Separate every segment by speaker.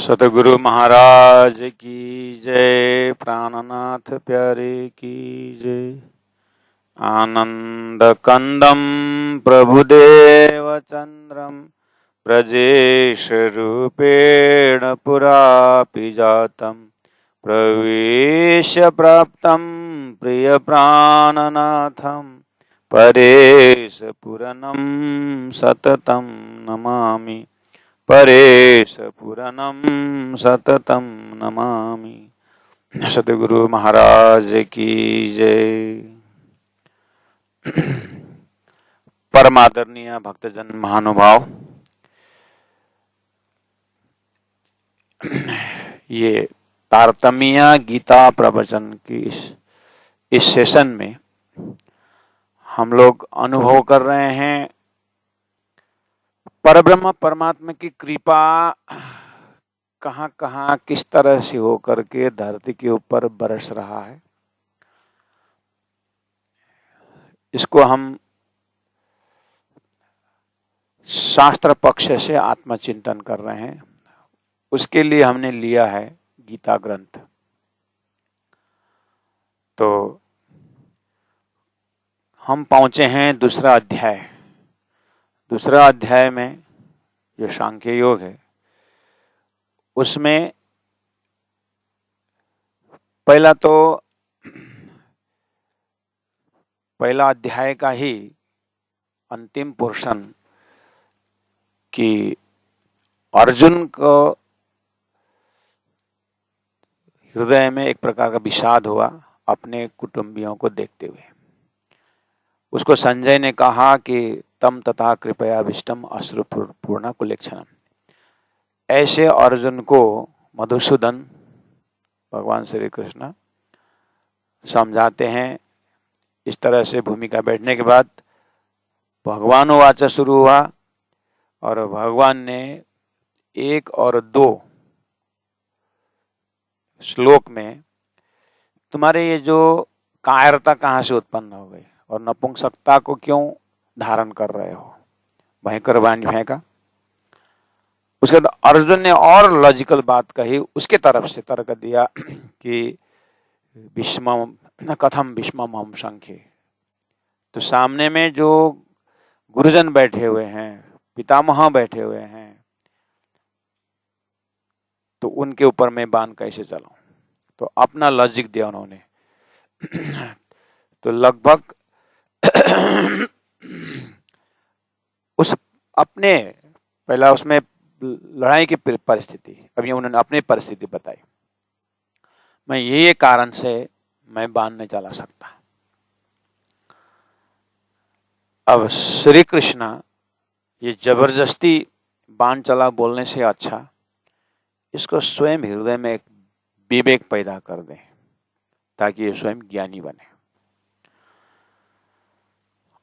Speaker 1: सतगुरु महाराज की जय। प्राणनाथ प्यारे की जय। आनंद कंदम प्रभुदेव चंद्रम ब्रजेश रूपेण पुरापि जातम प्रवेश प्राप्तं प्रिय प्राणनाथम परेश पुरनं सततं नमामि। परेश पुराणम सततम नमामि। सतगुरु महाराज की जय। परमादरणीय भक्तजन महानुभाव, ये तारतम्य गीता प्रवचन की इस सेशन में हम लोग अनुभव कर रहे हैं परब्रह्म परमात्मा की कृपा कहाँ कहाँ किस तरह से होकर के धरती के ऊपर बरस रहा है। इसको हम शास्त्र पक्ष से आत्मचिंतन कर रहे हैं। उसके लिए हमने लिया है गीता ग्रंथ। तो हम पहुंचे हैं दूसरा अध्याय। दूसरा अध्याय में जो सांख्य योग है, उसमें पहला अध्याय का ही अंतिम पोर्शन कि अर्जुन को हृदय में एक प्रकार का विषाद हुआ अपने कुटुंबियों को देखते हुए। उसको संजय ने कहा कि तम तथा कृपया विष्टम अश्रुपूर्ण कुलेक्षणम। ऐसे अर्जुन को मधुसूदन भगवान श्री कृष्ण समझाते हैं। इस तरह से भूमिका बैठने के बाद भगवान वाच शुरू हुआ और भगवान ने 1 और 2 श्लोक में तुम्हारे ये जो कायरता कहाँ से उत्पन्न हो गई और नपुंसकता को क्यों धारण कर रहे हो, वहीं कर वाणी फेंका। उसके बाद अर्जुन ने और लॉजिकल बात कही, उसके तरफ से तर्क दिया कि कथम भीष्मम हम संख्ये। तो सामने में जो गुरुजन बैठे हुए हैं, पितामह बैठे हुए हैं, तो उनके ऊपर मैं बाण कैसे चलाऊं। तो अपना लॉजिक दिया उन्होंने। तो लगभग उस अपने पहला उसमें लड़ाई की परिस्थिति, अभी उन्होंने अपनी परिस्थिति बताई। मैं ये कारण से मैं बाण नहीं चला सकता। अब श्री कृष्ण ये जबरदस्ती बाण चला बोलने से अच्छा इसको स्वयं हृदय में एक विवेक पैदा कर दें ताकि ये स्वयं ज्ञानी बने।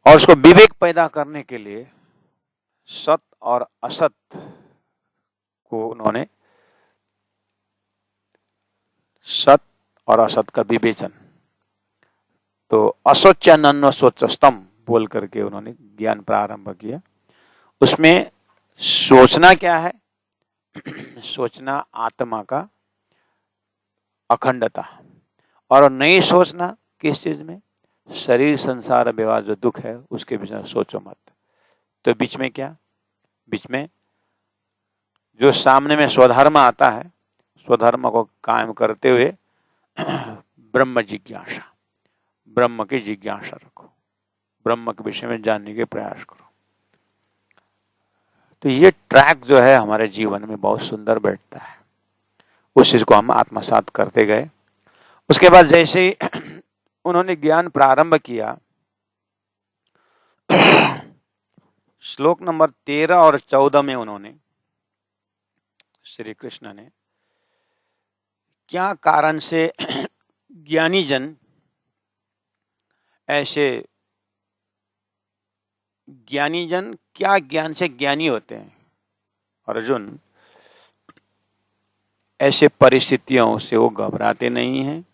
Speaker 1: और उसको विवेक पैदा करने के लिए सत और असत को उन्होंने सत और असत का विवेचन, तो असोच्यनन्व सोचस्तम बोल करके उन्होंने ज्ञान प्रारंभ किया। उसमें सोचना क्या है? सोचना आत्मा का अखंडता, और नहीं सोचना किस चीज में? शरीर संसार व्यवहार जो दुख है उसके विषय में सोचो मत। तो बीच में क्या? बीच में जो सामने में स्वधर्म आता है, स्वधर्म को कायम करते हुए ब्रह्म जिज्ञासा, ब्रह्म की जिज्ञासा रखो, ब्रह्म के विषय में जानने के प्रयास करो। तो ये ट्रैक जो है हमारे जीवन में बहुत सुंदर बैठता है। उस चीज को हम आत्मसात करते गए। उसके बाद जैसे ही उन्होंने ज्ञान प्रारंभ किया, श्लोक नंबर 13 और 14 में उन्होंने श्री कृष्ण ने क्या कारण से ज्ञानी जन ऐसे ज्ञानी जन क्या ज्ञान से ज्ञानी होते हैं। अर्जुन ऐसे परिस्थितियों से वो घबराते नहीं हैं।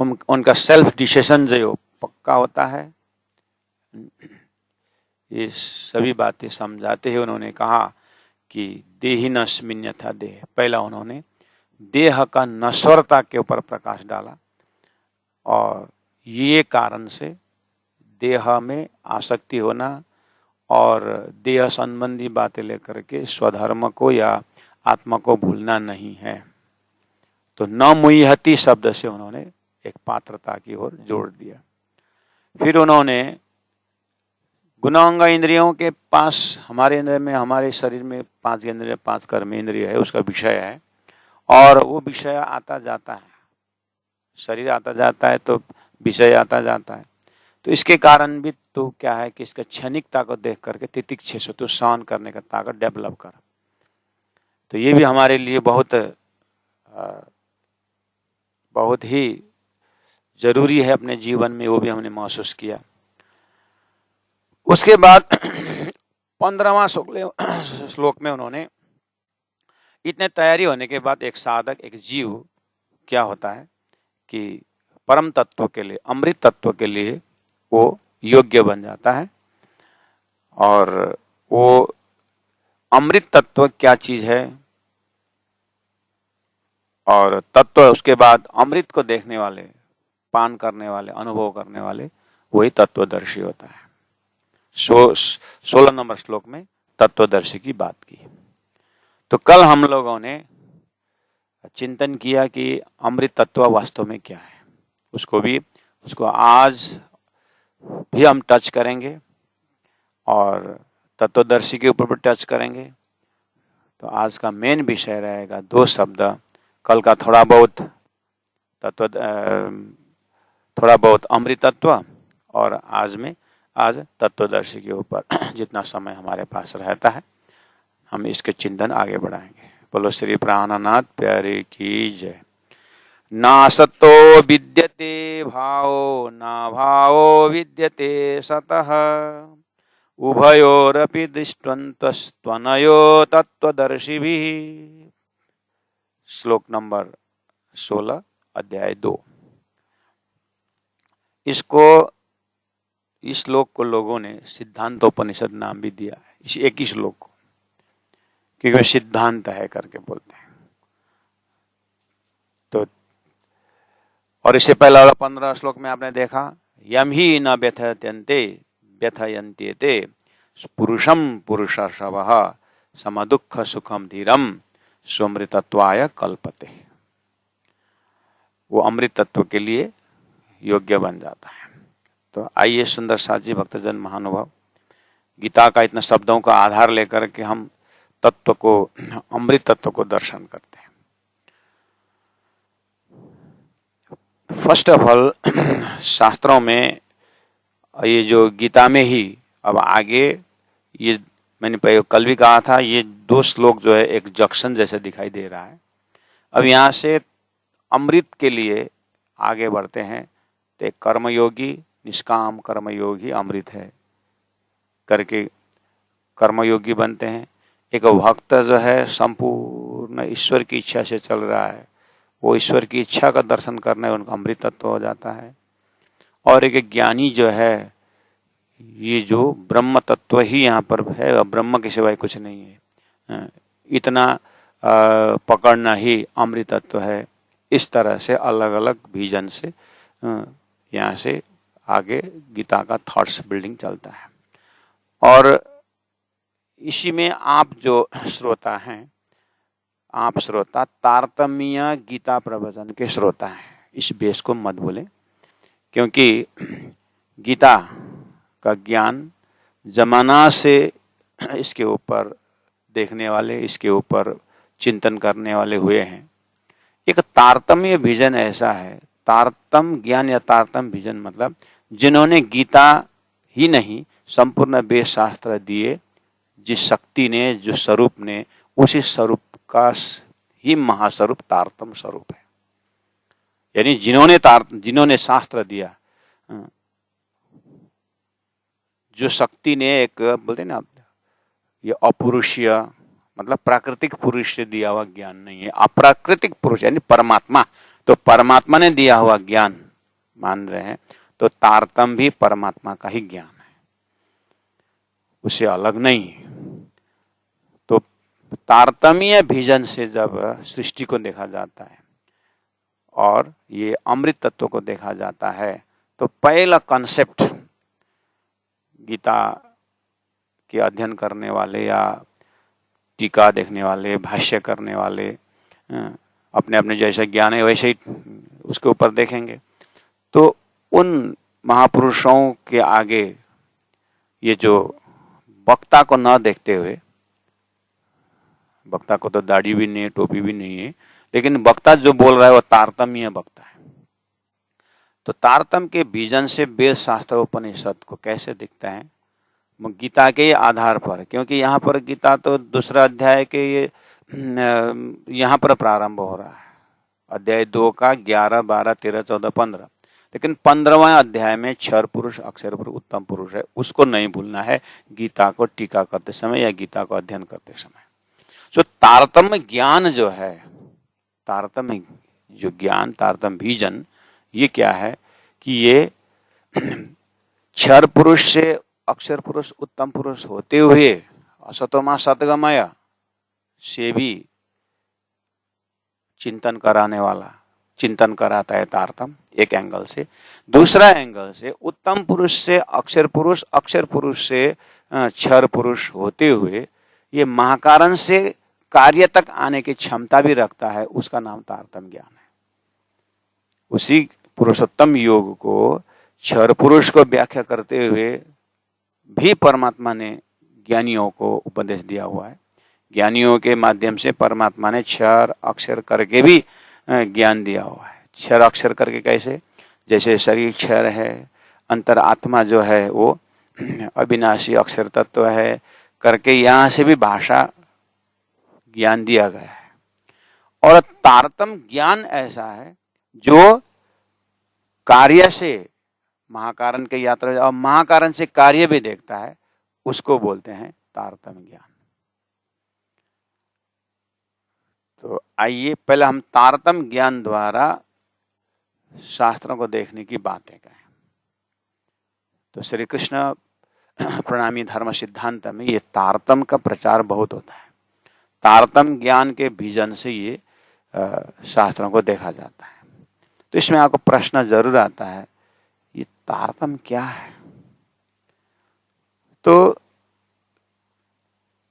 Speaker 1: उनका सेल्फ डिसीजन जो पक्का होता है। ये सभी बातें समझाते ही उन्होंने कहा कि देहिनस्मिन् यथा देह, पहला उन्होंने देह का नश्वरता के ऊपर प्रकाश डाला और ये कारण से देह में आसक्ति होना और देह संबंधी बातें लेकर के स्वधर्म को या आत्मा को भूलना नहीं है। तो न मुह्यति शब्द से उन्होंने एक पात्रता की ओर जोड़ दिया। फिर उन्होंने गुणांग इंद्रियों के पास, हमारे इंद्रिय में, हमारे शरीर में 5 इंद्रिय, 5 कर्म इंद्रिय है, उसका विषय है और वो विषय आता जाता है, शरीर आता जाता है तो विषय आता जाता है। तो इसके कारण भी तो क्या है कि इसका क्षणिकता को देख करके तितिक्षे से तो सहन करने का ताकत डेवलप कर। तो ये भी हमारे लिए बहुत ही जरूरी है अपने जीवन में, वो भी हमने महसूस किया। उसके बाद 15वां श्लोक में उन्होंने इतने तैयारी होने के बाद एक साधक, एक जीव क्या होता है कि परम तत्व के लिए, अमृत तत्व के लिए वो योग्य बन जाता है। और वो अमृत तत्व क्या चीज है और तत्व, उसके बाद अमृत को देखने वाले, पान करने वाले, अनुभव करने वाले, वही तत्वदर्शी होता है। 16 नंबर श्लोक में तत्वदर्शी की बात की। तो कल हम लोगों ने चिंतन किया कि अमृत तत्व वास्तव में क्या है, उसको आज भी हम टच करेंगे और तत्वदर्शी के ऊपर भी टच करेंगे। तो आज का मेन विषय रहेगा 2 शब्द, कल का थोड़ा बहुत अमृत तत्व और आज तत्वदर्शी के ऊपर जितना समय हमारे पास रहता है हम इसके चिंतन आगे बढ़ाएंगे। बोलो श्री प्राणनाथ प्यारे की जय। ना सतो विद्यते भावो ना भावो विद्यते सतः उभयोरपि दृष्टवन्तस्त्वनयो तत्वदर्शिभिः। श्लोक नंबर 16 अध्याय 2। इस श्लोक को लोगों ने सिद्धांतोपनिषद नाम भी दिया है, इस एक ही श्लोक को, क्योंकि सिद्धांत है करके बोलते हैं। तो और इससे पहला वाला 15 श्लोक में आपने देखा, यम ही न व्यथयन्ते व्यथयन्त्येते पुरुषम पुरुषर्षभः समदुःख सुखम धीरम स्वमृतत्वाय कल्पते। वो अमृत तत्व के लिए योग्य बन जाता है। तो आइए सुंदर साथ जी भक्तजन महानुभाव, गीता का इतना शब्दों का आधार लेकर के हम तत्व को, अमृत तत्व को दर्शन करते हैं। फर्स्ट ऑफ ऑल शास्त्रों में ये जो गीता में ही अब आगे, ये मैंने पहले कल भी कहा था, ये 2 श्लोक जो है एक जंक्शन जैसे दिखाई दे रहा है। अब यहाँ से अमृत के लिए आगे बढ़ते हैं तो एक कर्मयोगी, निष्काम कर्मयोगी अमृत है करके कर्मयोगी बनते हैं। एक भक्त जो है संपूर्ण ईश्वर की इच्छा से चल रहा है, वो ईश्वर की इच्छा का दर्शन करने उनका अमृत तत्व हो जाता है। और एक ज्ञानी जो है, ये जो ब्रह्म तत्व ही यहाँ पर है, ब्रह्म के सिवाय कुछ नहीं है, इतना पकड़ना ही अमृत तत्व है। इस तरह से अलग अलग विजन से यहाँ से आगे गीता का थॉट्स बिल्डिंग चलता है। और इसी में आप जो श्रोता हैं, आप श्रोता तारतम्य गीता प्रवचन के श्रोता हैं, इस बेस को मत भूलें, क्योंकि गीता का ज्ञान जमाना से इसके ऊपर देखने वाले, इसके ऊपर चिंतन करने वाले हुए हैं। एक तारतम्य विजन ऐसा है, तारतम ज्ञान या तारतम विजन मतलब जिन्होंने गीता ही नहीं संपूर्ण वेद शास्त्र दिए, जिस शक्ति ने, जो स्वरूप ने, उसी स्वरूप का ही महास्वरूप तारतम स्वरूप है। यानी जिन्होंने शास्त्र दिया, जो शक्ति ने, एक बोलते ना, ये अपुरुषीय मतलब प्राकृतिक पुरुष से दिया हुआ ज्ञान नहीं है, अप्राकृतिक पुरुष यानी परमात्मा। तो परमात्मा ने दिया हुआ ज्ञान मान रहे हैं, तो तारतम भी परमात्मा का ही ज्ञान है, उससे अलग नहीं। तो तारतम्य विजन से जब सृष्टि को देखा जाता है और ये अमृत तत्व को देखा जाता है, तो पहला कॉन्सेप्ट गीता के अध्ययन करने वाले या टीका देखने वाले, भाष्य करने वाले अपने अपने जैसे ज्ञान है वैसे ही उसके ऊपर देखेंगे, तो उन महापुरुषों के आगे ये जो वक्ता को न देखते हुए, वक्ता को तो दाढ़ी भी नहीं है, टोपी भी नहीं है, लेकिन वक्ता जो बोल रहा है वो तारतम्य वक्ता है। तो तारतम्य के विजन से वेद शास्त्र उपनिषद को कैसे दिखता है, गीता के आधार पर, क्योंकि यहाँ पर गीता तो दूसरा अध्याय के ये यहाँ पर प्रारंभ हो रहा है, अध्याय 2 का 11, 12, 13, 14, 15, लेकिन 15वां अध्याय में क्षर पुरुष, अक्षर पुरुष, उत्तम पुरुष है, उसको नहीं भूलना है गीता को टीका करते समय या गीता को अध्ययन करते समय। तो तारतम्य ज्ञान जो है, तारतम्य जो ज्ञान, तारतम्य विजन, ये क्या है कि ये क्षर पुरुष से अक्षर पुरुष, उत्तम पुरुष होते हुए असतोमा सद्गमय से भी चिंतन कराने वाला, चिंतन कराता है तारतम्य एक एंगल से। दूसरा एंगल से उत्तम पुरुष से अक्षर पुरुष, अक्षर पुरुष से क्षर पुरुष होते हुए ये महाकारण से कार्य तक आने की क्षमता भी रखता है, उसका नाम तारतम्य ज्ञान है। उसी पुरुषोत्तम योग को क्षर पुरुष को व्याख्या करते हुए भी परमात्मा ने ज्ञानियों को उपदेश दिया हुआ है। ज्ञानियों के माध्यम से परमात्मा ने क्षर अक्षर करके भी ज्ञान दिया हुआ है। क्षर अक्षर करके कैसे, जैसे शरीर क्षर है, अंतर आत्मा जो है वो अविनाशी अक्षर तत्व है करके यहाँ से भी भाषा ज्ञान दिया गया है। और तारतम्य ज्ञान ऐसा है जो कार्य से महाकारण के यात्रा और महाकारण से कार्य भी देखता है, उसको बोलते हैं तारतम्य ज्ञान। तो आइए पहले हम तारतम्य ज्ञान द्वारा शास्त्रों को देखने की बातें करें। तो श्री कृष्ण प्रणामी धर्म सिद्धांत में ये तारतम्य का प्रचार बहुत होता है। तारतम्य ज्ञान के विजन से ये शास्त्रों को देखा जाता है। तो इसमें आपको प्रश्न जरूर आता है, ये तारतम्य क्या है? तो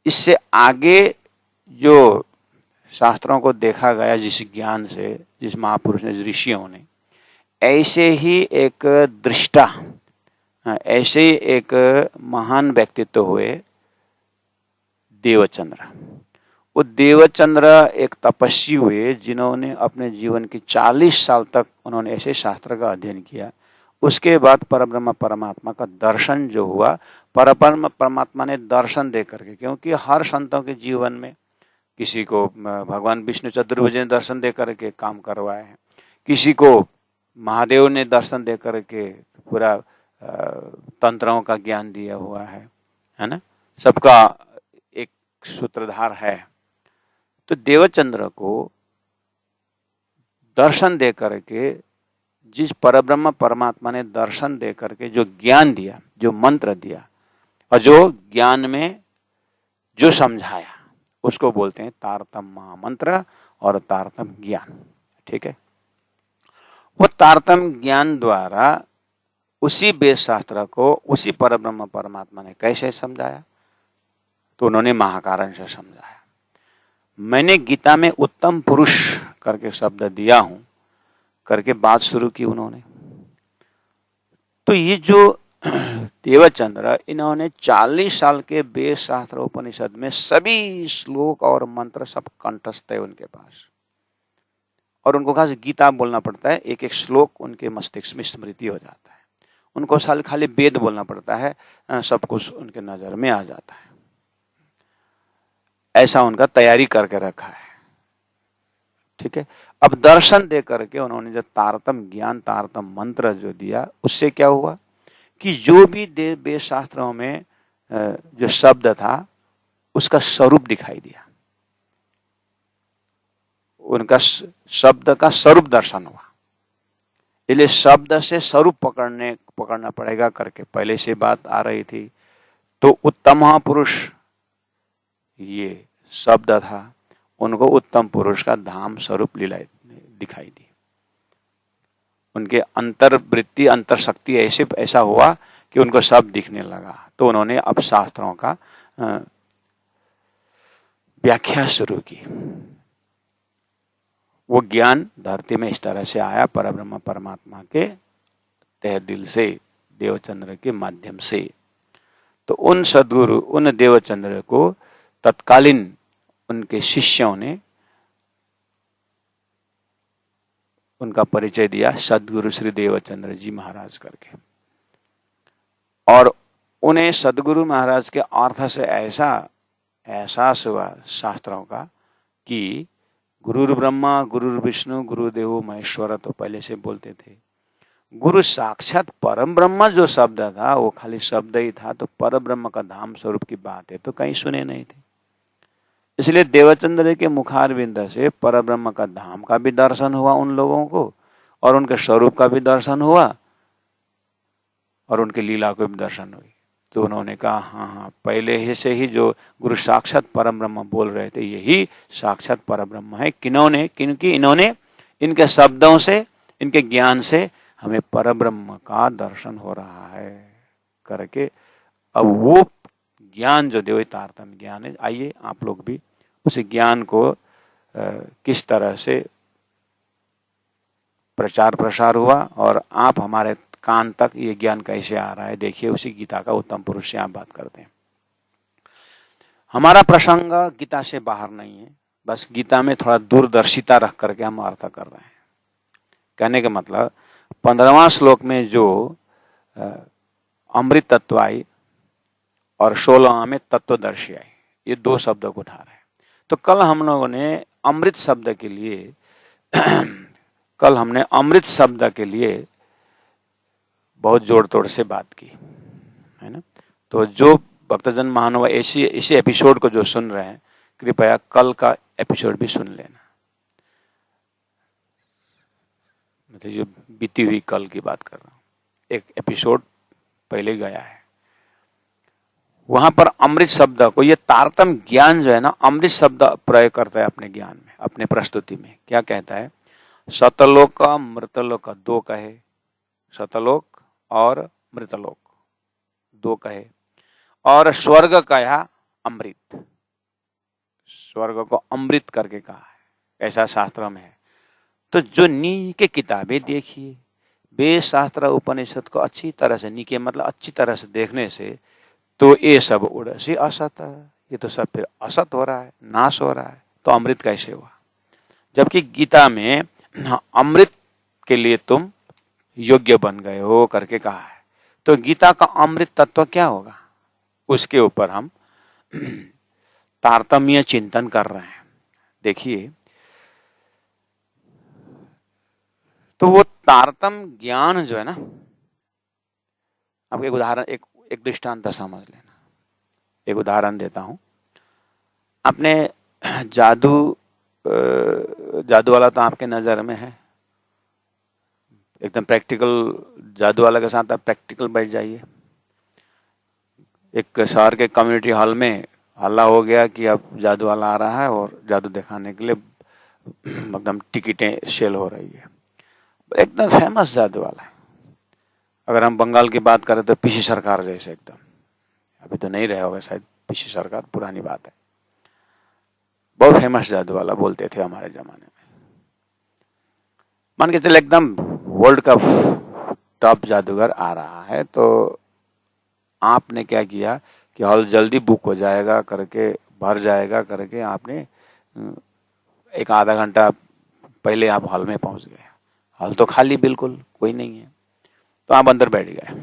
Speaker 1: इससे आगे जो शास्त्रों को देखा गया जिस ज्ञान से, जिस महापुरुष ने, ऋषियों ने, ऐसे ही एक दृष्टा, ऐसे ही एक महान व्यक्तित्व हुए देवचंद्र। वो देवचंद्र एक तपस्वी हुए जिन्होंने अपने जीवन की 40 साल तक उन्होंने ऐसे शास्त्र का अध्ययन किया। उसके बाद परब्रह्म परमात्मा का दर्शन जो हुआ, परब्रह्म परमात्मा ने दर्शन दे करके, क्योंकि हर संतों के जीवन में किसी को भगवान विष्णु चतुर्भुज ने दर्शन दे करके काम करवाए हैं, किसी को महादेव ने दर्शन दे करके पूरा तंत्रों का ज्ञान दिया हुआ है ना, सबका एक सूत्रधार है। तो देवचंद्र को दर्शन दे करके, जिस परब्रह्म परमात्मा ने दर्शन दे करके जो ज्ञान दिया, जो मंत्र दिया और जो ज्ञान में जो समझाया, उसको बोलते हैं तारतम्य महामंत्र और तारतम्य ज्ञान। ठीक है, वो तारतम्य ज्ञान द्वारा उसी वेद शास्त्र को उसी परब्रह्म परमात्मा ने कैसे समझाया, तो उन्होंने महाकारण से समझाया। मैंने गीता में उत्तम पुरुष करके शब्द दिया हूं करके बात शुरू की उन्होंने। तो ये जो देवचंद्र, इन्होंने 40 साल के वेद शास्त्र उपनिषद में सभी श्लोक और मंत्र सब कंठस्थ है उनके पास, और उनको खास गीता बोलना पड़ता है, एक एक श्लोक उनके मस्तिष्क में स्मृति हो जाता है। उनको खाली वेद बोलना पड़ता है, सब कुछ उनके नजर में आ जाता है। ऐसा उनका तैयारी करके रखा है। ठीक है, अब दर्शन दे करके उन्होंने जो तारतम्य ज्ञान, तारतम्य मंत्र जो दिया, उससे क्या हुआ कि जो भी वेद शास्त्रों में जो शब्द था उसका स्वरूप दिखाई दिया, उनका शब्द का स्वरूप दर्शन हुआ। इसलिए शब्द से स्वरूप पकड़ना पड़ेगा करके पहले से बात आ रही थी। तो उत्तम महापुरुष ये शब्द था, उनको उत्तम पुरुष का धाम स्वरूप लीला दिखाई दी। उनके अंतर्वृत्ति अंतर शक्ति ऐसा हुआ कि उनको सब दिखने लगा। तो उन्होंने अब शास्त्रों का व्याख्या शुरू की। वो ज्ञान धरती में इस तरह से आया, परब्रह्म परमात्मा के तहे दिल से, देवचंद्र के माध्यम से। तो उन सद्गुरु, उन देवचंद्र को तत्कालीन उनके शिष्यों ने उनका परिचय दिया सद्गुरु श्री देवचंद्र जी महाराज करके। और उन्हें सद्गुरु महाराज के अर्थ से ऐसा एहसास हुआ शास्त्रों का कि गुरुर ब्रह्मा गुरुर विष्णु गुरुदेवो महेश्वर तो पहले से बोलते थे। गुरु साक्षात परम ब्रह्म जो शब्द था वो खाली शब्द ही था, तो पर ब्रह्म का धाम स्वरूप की बात है तो कहीं सुने नहीं थे। इसलिए देवचंद्र के मुखारविंद से पर ब्रह्म का धाम का भी दर्शन हुआ उन लोगों को, और उनके स्वरूप का भी दर्शन हुआ, और उनके लीला को भी दर्शन हुई। तो उन्होंने कहा हाँ, पहले ही से ही जो गुरु साक्षात परम ब्रह्म बोल रहे थे यही साक्षात परम ब्रह्म है। क्योंकि इन्होंने इनके शब्दों से, इनके ज्ञान से हमें परब्रह्म का दर्शन हो रहा है करके। अब वो ज्ञान जो देव तारतम्य ज्ञान है, आइए आप लोग भी उस ज्ञान को किस तरह से प्रचार प्रसार हुआ और आप हमारे कान तक ये ज्ञान कैसे आ रहा है, देखिए उसी गीता का उत्तम पुरुष से आप बात करते हैं। हमारा प्रसंग गीता से बाहर नहीं है, बस गीता में थोड़ा दूरदर्शिता रख करके हम अर्थ कर रहे हैं। कहने का मतलब 15वां श्लोक में जो अमृत तत्व आई और 16वां में तत्वदर्शी आई, ये दो शब्दों को उठा रहे हैं। तो कल हम लोगों ने अमृत शब्द के लिए बहुत जोड़ तोड़ से बात की है ना। तो जो भक्तजन महानुभाव इसी एपिसोड को जो सुन रहे हैं, कृपया कल का एपिसोड भी सुन लेना। मतलब जो बीती हुई कल की बात कर रहा हूँ, एक एपिसोड पहले गया है, वहां पर अमृत शब्द को, ये तारतम्य ज्ञान जो है ना, अमृत शब्द प्रयोग करता है अपने ज्ञान में, अपने प्रस्तुति में। क्या कहता है? सतलोक का मृतलोक का दो कहे, सतलोक और मृतलोक दो कहे, और स्वर्ग कहा अमृत, स्वर्ग को अमृत करके कहा है, ऐसा शास्त्र में है। तो जो नी के किताबें देखिए, वेद शास्त्र उपनिषद को अच्छी तरह से, नी के मतलब अच्छी तरह से देखने से तो ये सब उड़सी असत है, ये तो सब फिर असत हो रहा है, नाश हो रहा है, तो अमृत कैसे हुआ? जबकि गीता में अमृत के लिए तुम योग्य बन गए हो करके कहा है। तो गीता का अमृत तत्व क्या होगा, उसके ऊपर हम तारतम्य चिंतन कर रहे हैं। देखिए, तो वो तारतम्य ज्ञान जो है ना, अब एक उदाहरण, एक दृष्टांत समझ लेना। एक उदाहरण देता हूं। आपने जादू वाला तो आपके नजर में है, एकदम प्रैक्टिकल जादू वाला के साथ आप प्रैक्टिकल बैठ जाइए। एक शहर के कम्युनिटी हॉल में हल्ला हो गया कि अब जादू वाला आ रहा है और जादू दिखाने के लिए एकदम टिकटें सेल हो रही है, एकदम फेमस जादू वाला है। अगर हम बंगाल की बात करें तो पीसी सरकार जैसे, एकदम, अभी तो नहीं रहे होगा शायद पीसी सरकार, पुरानी बात है, बहुत फेमस जादू वाला बोलते थे हमारे जमाने में। मान के चले एकदम वर्ल्ड का टॉप जादूगर आ रहा है, तो आपने क्या किया कि हॉल जल्दी बुक हो जाएगा करके, भर जाएगा करके, आपने एक आधा घंटा पहले आप हॉल में पहुंच गए। हॉल तो खाली, बिल्कुल कोई नहीं है, तो आप अंदर बैठ गए।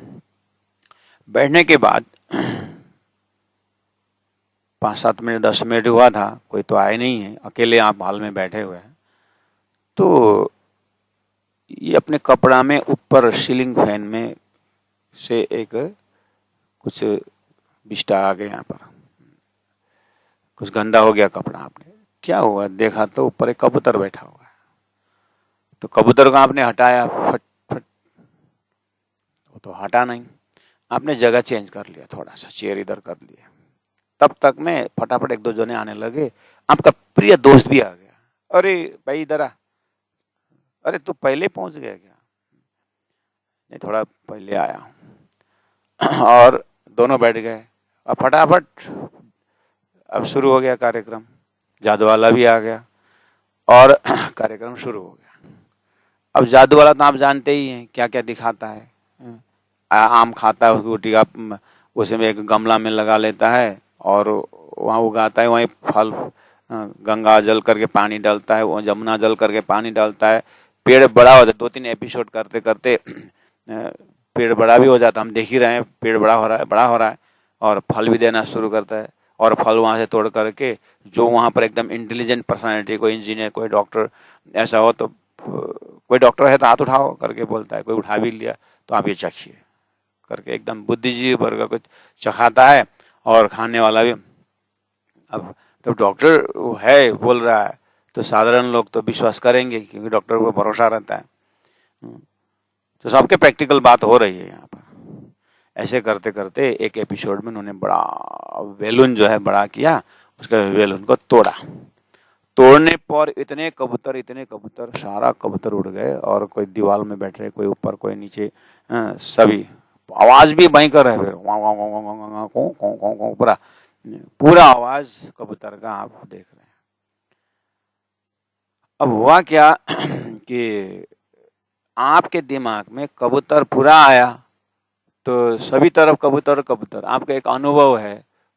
Speaker 1: बैठने के बाद 5-7 मिनट 10 मिनट हुआ था, कोई तो आए नहीं है, अकेले आप हॉल में बैठे हुए हैं। तो ये अपने कपड़ा में ऊपर सीलिंग फैन में से एक कुछ बिष्टा आ गया, यहाँ पर कुछ गंदा हो गया कपड़ा। आपने क्या हुआ, देखा तो ऊपर एक कबूतर बैठा हुआ है। तो कबूतर को आपने हटाया, फट फट, वो तो हटा नहीं। आपने जगह चेंज कर लिया, थोड़ा सा चेयर इधर कर लिया, तब तक में फटाफट एक दो जने आने लगे, आपका प्रिय दोस्त भी आ गया, अरे भाई इधर आ, अरे तू पहले पहुंच गया क्या? नहीं, थोड़ा पहले आया हूँ। और दोनों बैठ गए, अब फटाफट अब शुरू हो गया कार्यक्रम, जादू वाला भी आ गया और कार्यक्रम शुरू हो गया। अब जादू वाला तो आप जानते ही हैं क्या क्या दिखाता है। आम खाता है, उसकी गुटिका उसे में एक गमला में लगा लेता है और वहाँ उगाता है, वहीं फल गंगा जल करके पानी डालता है, वहाँ जमुना जल करके पानी डालता है, पेड़ बड़ा होता है। 2-3 एपिसोड करते करते पेड़ बड़ा भी हो जाता है, हम देख ही रहे हैं, पेड़ बड़ा हो रहा है और फल भी देना शुरू करता है। और फल वहाँ से तोड़ करके जो वहाँ पर एकदम इंटेलिजेंट पर्सनालिटी, कोई इंजीनियर, कोई डॉक्टर ऐसा हो तो, कोई डॉक्टर है तो हाथ उठाओ करके बोलता है, कोई उठा भी लिया तो आप ये चखिए करके एकदम बुद्धिजीवी वर्ग को चखाता है और खाने वाला भी। अब जब डॉक्टर है बोल रहा है तो साधारण लोग तो विश्वास करेंगे क्योंकि डॉक्टर को भरोसा रहता है। तो सबके प्रैक्टिकल बात हो रही है यहाँ पर। ऐसे करते करते एक एपिसोड में उन्होंने बड़ा बैलून जो है बड़ा किया, उसके बैलून को तोड़ा। तोड़ने पर इतने कबूतर सारा कबूतर उड़ गए और कोई दीवार में बैठ रहे, कोई ऊपर कोई नीचे, सभी आवाज भी भयंकर है, फिर पूरा पूरा आवाज कबूतर का आप देख रहे हैं। अब हुआ क्या कि आपके दिमाग में कबूतर पूरा आया तो सभी तरफ कबूतर कबूतर, आपका एक अनुभव है,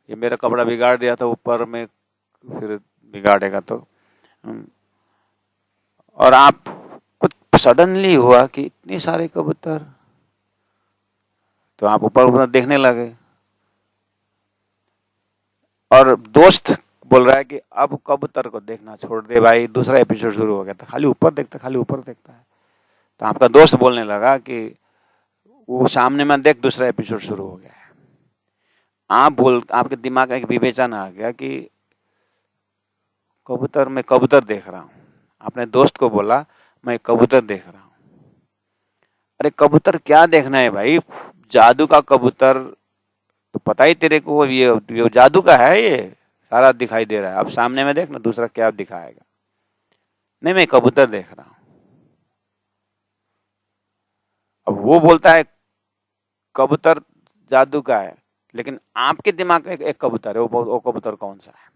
Speaker 1: ये मेरा कपड़ा बिगाड़ दिया था ऊपर में, फिर बिगाड़ेगा तो। और आप कुछ सडनली हुआ कि इतने सारे कबूतर, तो आप ऊपर ऊपर देखने लगे और दोस्त बोल रहा है कि अब कबूतर को देखना छोड़ दे भाई, दूसरा एपिसोड शुरू हो गया था, खाली ऊपर देखता है। तो आपका दोस्त बोलने लगा कि वो सामने में देख, दूसरा एपिसोड शुरू हो गया है। आपके दिमाग में एक विवेचन आ गया कि कबूतर, मैं कबूतर देख रहा हूँ। आपने दोस्त को बोला मैं कबूतर देख रहा हूँ। अरे कबूतर क्या देखना है भाई, जादू का कबूतर तो पता ही तेरे को, ये जादू का है, ये सारा दिखाई दे रहा है। अब सामने में देख ना, दूसरा क्या दिखाएगा। नहीं, मैं कबूतर देख रहा हूँ। अब वो बोलता है कबूतर जादू का है, लेकिन आपके दिमाग में एक कबूतर है, वो कबूतर कौन सा है?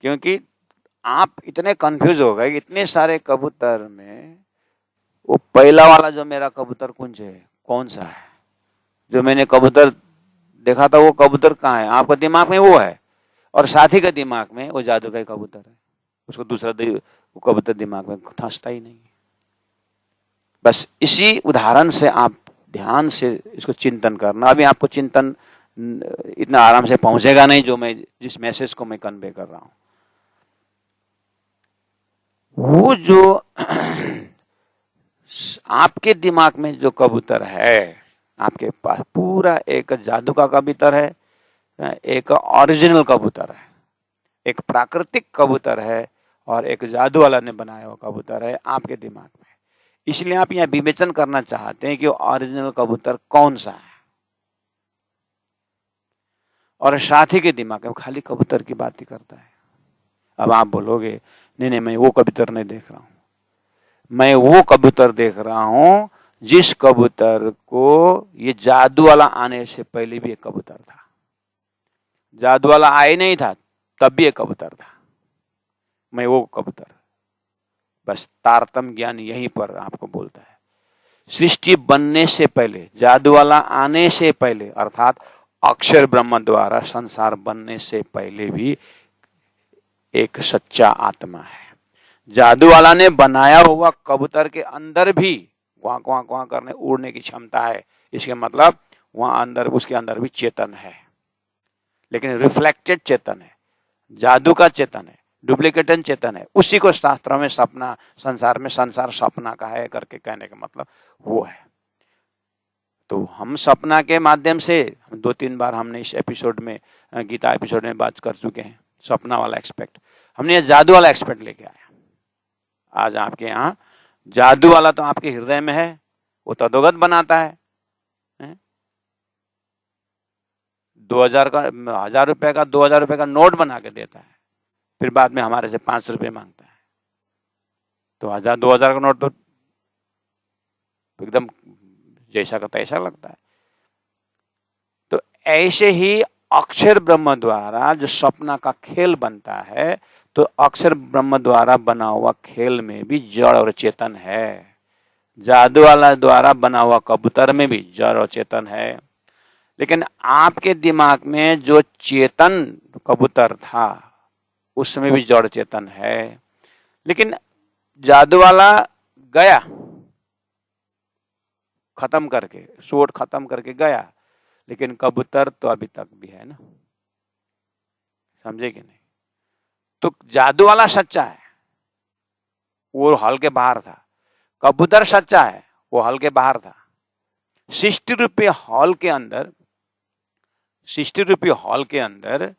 Speaker 1: क्योंकि आप इतने कंफ्यूज हो गए, इतने सारे कबूतर में वो पहला वाला जो मेरा कबूतर कुंज है कौन सा है? जो मैंने कबूतर देखा था वो कबूतर कहाँ है? आपका दिमाग में वो है और साथी के दिमाग में वो जादू का कबूतर है। उसको दूसरा वो कबूतर दिमाग में धंसता ही नहीं। बस इसी उदाहरण से आप ध्यान से इसको चिंतन करना। अभी आपको चिंतन इतना आराम से पहुंचेगा नहीं जो मैं जिस मैसेज को मैं कन्वे कर रहा हूं। वो जो आपके दिमाग में जो कबूतर है, आपके पास पूरा एक जादू का कबूतर है, एक ओरिजिनल कबूतर है, एक प्राकृतिक कबूतर है और एक जादू वाला ने बनाया हुआ कबूतर है आपके दिमाग में। इसलिए आप यहाँ विवेचन करना चाहते हैं कि ओरिजिनल कबूतर कौन सा है। और साथी के दिमाग में खाली कबूतर की बात ही करता है। अब आप बोलोगे नहीं, मैं वो कबूतर नहीं देख रहा हूं, मैं वो कबूतर देख रहा हूं जिस कबूतर को ये जादू वाला आने से पहले भी एक कबूतर था। जादू वाला आए नहीं था तब भी एक कबूतर था, मैं वो कबूतर। बस तारतम्य ज्ञान यहीं पर आपको बोलता है। सृष्टि बनने से पहले, जादू वाला आने से पहले, अर्थात अक्षर ब्रह्म द्वारा संसार बनने से पहले भी एक सच्चा आत्मा है। जादू वाला ने बनाया हुआ कबूतर के अंदर भी क्वां क्वां क्वां करने उड़ने की क्षमता है। इसके मतलब वहां अंदर, उसके अंदर भी चेतन है, लेकिन रिफ्लेक्टेड चेतन है, जादू का चेतन है, डुप्लीकेटन चेतन है। उसी को शास्त्रों में सपना, संसार में संसार सपना का है करके कहने का मतलब वो है। तो हम सपना के माध्यम से 2-3 बार हमने इस एपिसोड में, गीता एपिसोड में बात कर चुके हैं, सपना वाला एक्सपेक्ट। हमने ये जादू वाला एक्सपेक्ट लेके आया आज आपके यहाँ। जादू वाला तो आपके हृदय में है, वो तदोगत बनाता है। 2000 का 1000 रुपए का 2000 रुपए का नोट बना के देता है, फिर बाद में हमारे से 500 रुपए मांगता है। तो 1000 2000 का नोट तो एकदम जैसा का तैसा लगता है। तो ऐसे ही अक्षर ब्रह्म द्वारा जो सपना का खेल बनता है, तो अक्षर ब्रह्म द्वारा बना हुआ खेल में भी जड़ और चेतन है। जादू वाला द्वारा बना हुआ कबूतर में भी जड़ और चेतन है। लेकिन आपके दिमाग में जो चेतन कबूतर था उसमें भी जड़ चेतन है। लेकिन जादू वाला गया खत्म करके, शोट खत्म करके गया, लेकिन कबूतर तो अभी तक भी है ना। समझे कि नहीं? तो जादू वाला सच्चा है, वो हॉल के बाहर था। कबूतर सच्चा है, वो हॉल के बाहर था। 60 रुपये हॉल के अंदर, 60 रुपये हॉल के अंदर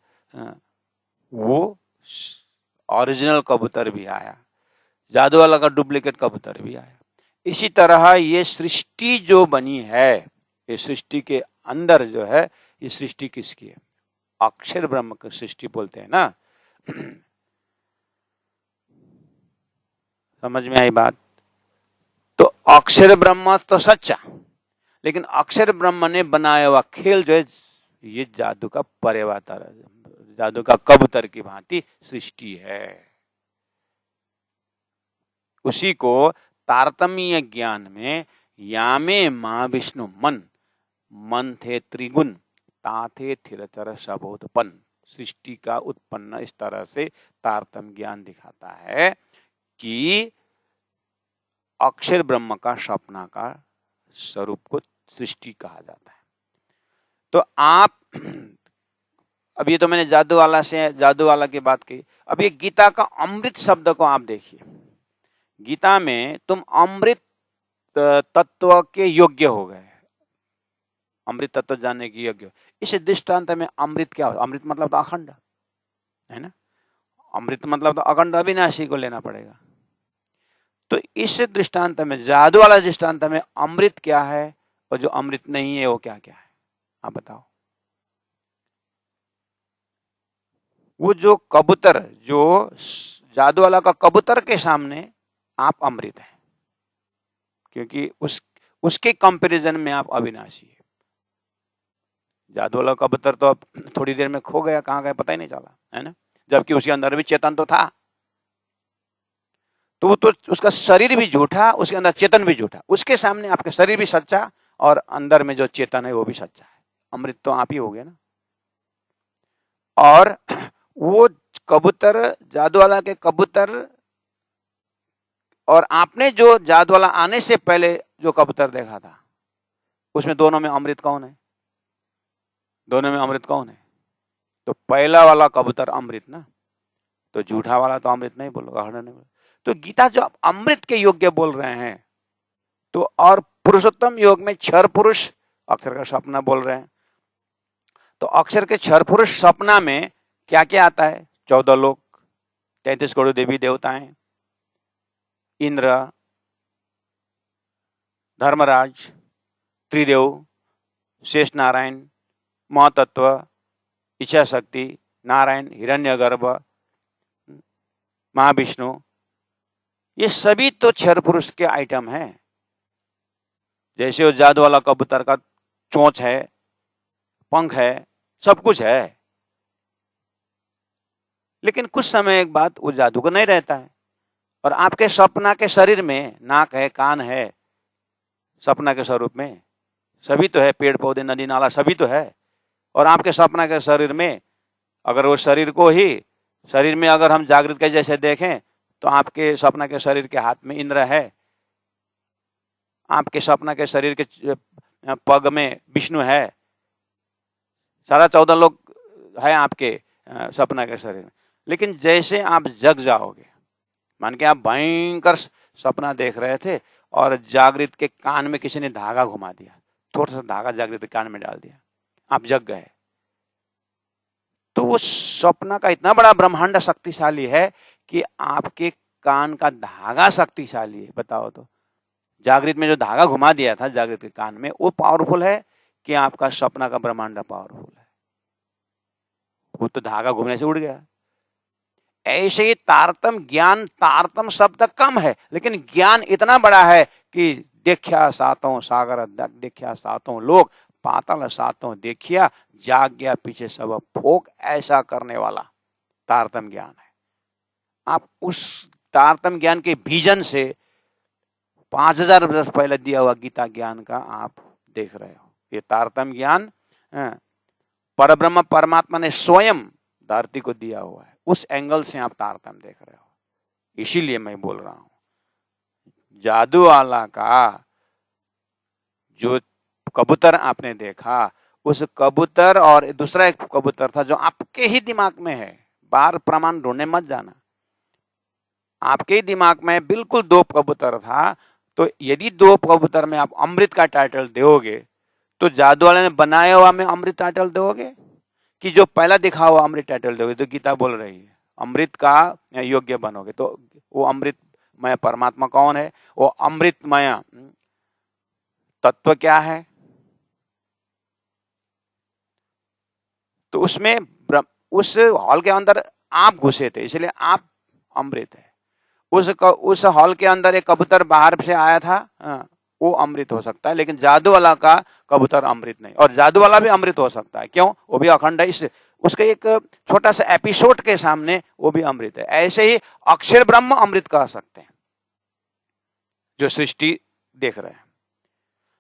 Speaker 1: वो ओरिजिनल कबूतर भी आया, जादू वाला का डुप्लीकेट कबूतर भी आया। इसी तरह ये सृष्टि जो बनी है, ये सृष्टि के अंदर जो है, ये सृष्टि किसकी है? अक्षर ब्रह्म की सृष्टि बोलते हैं ना। समझ में आई बात? तो अक्षर ब्रह्म तो सच्चा, लेकिन अक्षर ब्रह्म ने बनाया हुआ खेल जो है, ये जादू का पर्यावरण, जादू का कबूतर की भांति सृष्टि है। उसी को तारतम्य ज्ञान में यामे मां विष्णु मन, मन थे त्रिगुण ताथे थिरचर सबोधपन, सृष्टि का उत्पन्न इस तरह से तारतम्य ज्ञान दिखाता है कि अक्षर ब्रह्म का सपना का स्वरूप को सृष्टि कहा जाता है। तो आप अब ये तो मैंने जादू वाला की बात की। अब ये गीता का अमृत शब्द को आप देखिए। गीता में तुम अमृत तत्व के योग्य हो गए, अमृत तत्व जानने की योग्य। इस दृष्टांत में अमृत क्या होता? अमृत मतलब तो अखंड है ना। अमृत मतलब तो अखंड अविनाशी को लेना पड़ेगा। तो इस दृष्टांत में, जादू वाला दृष्टांत में अमृत क्या है और जो अमृत नहीं है वो क्या क्या है? आप बताओ। वो जो कबूतर, जो जादू वाला का कबूतर के सामने आप अमृत हैं, क्योंकि उसके कंपैरिजन में आप अविनाशी है। जादू वाला कबूतर तो अब थोड़ी देर में खो गया, कहां गया पता ही नहीं चला, है ना। जबकि उसके अंदर भी चेतन तो था। तो वो तो उसका शरीर भी झूठा, उसके अंदर चेतन भी झूठा। उसके सामने आपका शरीर भी सच्चा और अंदर में जो चेतन है वो भी सच्चा है। अमृत तो आप ही हो गए ना। और वो कबूतर, जादू वाला के कबूतर, और आपने जो जादू वाला आने से पहले जो कबूतर देखा था, उसमें दोनों में अमृत कौन है? दोनों में अमृत कौन है? तो पहला वाला कबूतर अमृत ना, तो झूठा वाला तो अमृत नहीं बोलोगा, हरण नहीं बोलोगा। तो गीता जो आप अमृत के योग्य बोल रहे हैं, तो और पुरुषोत्तम योग में क्षर पुरुष अक्षर का सपना बोल रहे हैं, तो अक्षर के क्षर पुरुष सपना में क्या क्या आता है? 14 लोक, 33 करोड़ देवी देवताएं, इंद्र, धर्मराज, त्रिदेव, शेष नारायण, महातत्व, इच्छा शक्ति, नारायण, हिरण्यगर्भ, महाविष्णु, ये सभी तो क्षर पुरुष के आइटम हैं। जैसे वो जादू वाला कबूतर का चोंच है, पंख है, सब कुछ है, लेकिन कुछ समय एक बाद वो जादू को नहीं रहता है। और आपके सपना के शरीर में नाक है, कान है, सपना के स्वरूप में सभी तो है, पेड़ पौधे, नदी नाला सभी तो है। और आपके सपना के शरीर में, अगर वो शरीर को ही, शरीर में अगर हम जागृत के जैसे देखें, तो आपके सपना के शरीर के हाथ में इंद्र है, आपके सपना के शरीर के पग में विष्णु है, सारा 14 लोग है आपके सपना के शरीर में। लेकिन जैसे आप जग जाओगे, मान के आप भयंकर सपना देख रहे थे और जागृत के कान में किसी ने धागा घुमा दिया, थोड़ा सा धागा जागृत के कान में डाल दिया, आप जग गए। तो वो सपना का इतना बड़ा ब्रह्मांड शक्तिशाली है कि आपके कान का धागा शक्तिशाली है। बताओ तो, जागृत में जो धागा घुमा दिया था जागृत के कान में, वो पावरफुल है कि आपका सपना का ब्रह्मांड पावरफुल है? वो तो धागा घूमने से उड़ गया। ऐसे ही तारतम ज्ञान, तारतम शब्द कम है लेकिन ज्ञान इतना बड़ा है कि देखिया सातों सागर, देखिया सातों लोग, पाताल सातों देखिया, जाग गया पीछे सब फोक, ऐसा करने वाला तारतम ज्ञान है। आप उस तारतम ज्ञान के विजन से 5000 वर्ष पहले दिया हुआ गीता ज्ञान का आप देख रहे हो। ये तारतम ज्ञान परब्रह्म परमात्मा ने स्वयं धरती को दिया हुआ है, उस एंगल से आप तारतम देख रहे हो। इसीलिए मैं बोल रहा हूं, जादू वाला का जो कबूतर आपने देखा, उस कबूतर और दूसरा एक कबूतर था जो आपके ही दिमाग में है, बाहर प्रमाण ढूंढने मत जाना, आपके ही दिमाग में बिल्कुल 2 कबूतर था। तो यदि 2 कबूतर में आप अमृत का टाइटल दोगे तो जादू वाले ने बनाया हुआ में अमृत टाइटल दोगे कि जो पहला दिखा हुआ अमृत टाइटल दोगे? तो गीता बोल रही है अमृत का योग्य बनोगे। तो वो अमृतमय परमात्मा कौन है? वो अमृतमय तत्व क्या है? तो उसमें उस हॉल के अंदर आप घुसे थे, इसलिए आप अमृत है। उस हॉल के अंदर एक कबूतर बाहर से आया था, वो अमृत हो सकता है, लेकिन जादू वाला का कबूतर अमृत नहीं। और जादू वाला भी अमृत हो सकता है, क्यों? वो भी अखंड है, इस उसके एक छोटा सा एपिसोड के सामने वो भी अमृत है। ऐसे ही अक्षर ब्रह्म अमृत कह सकते हैं जो सृष्टि देख रहे हैं,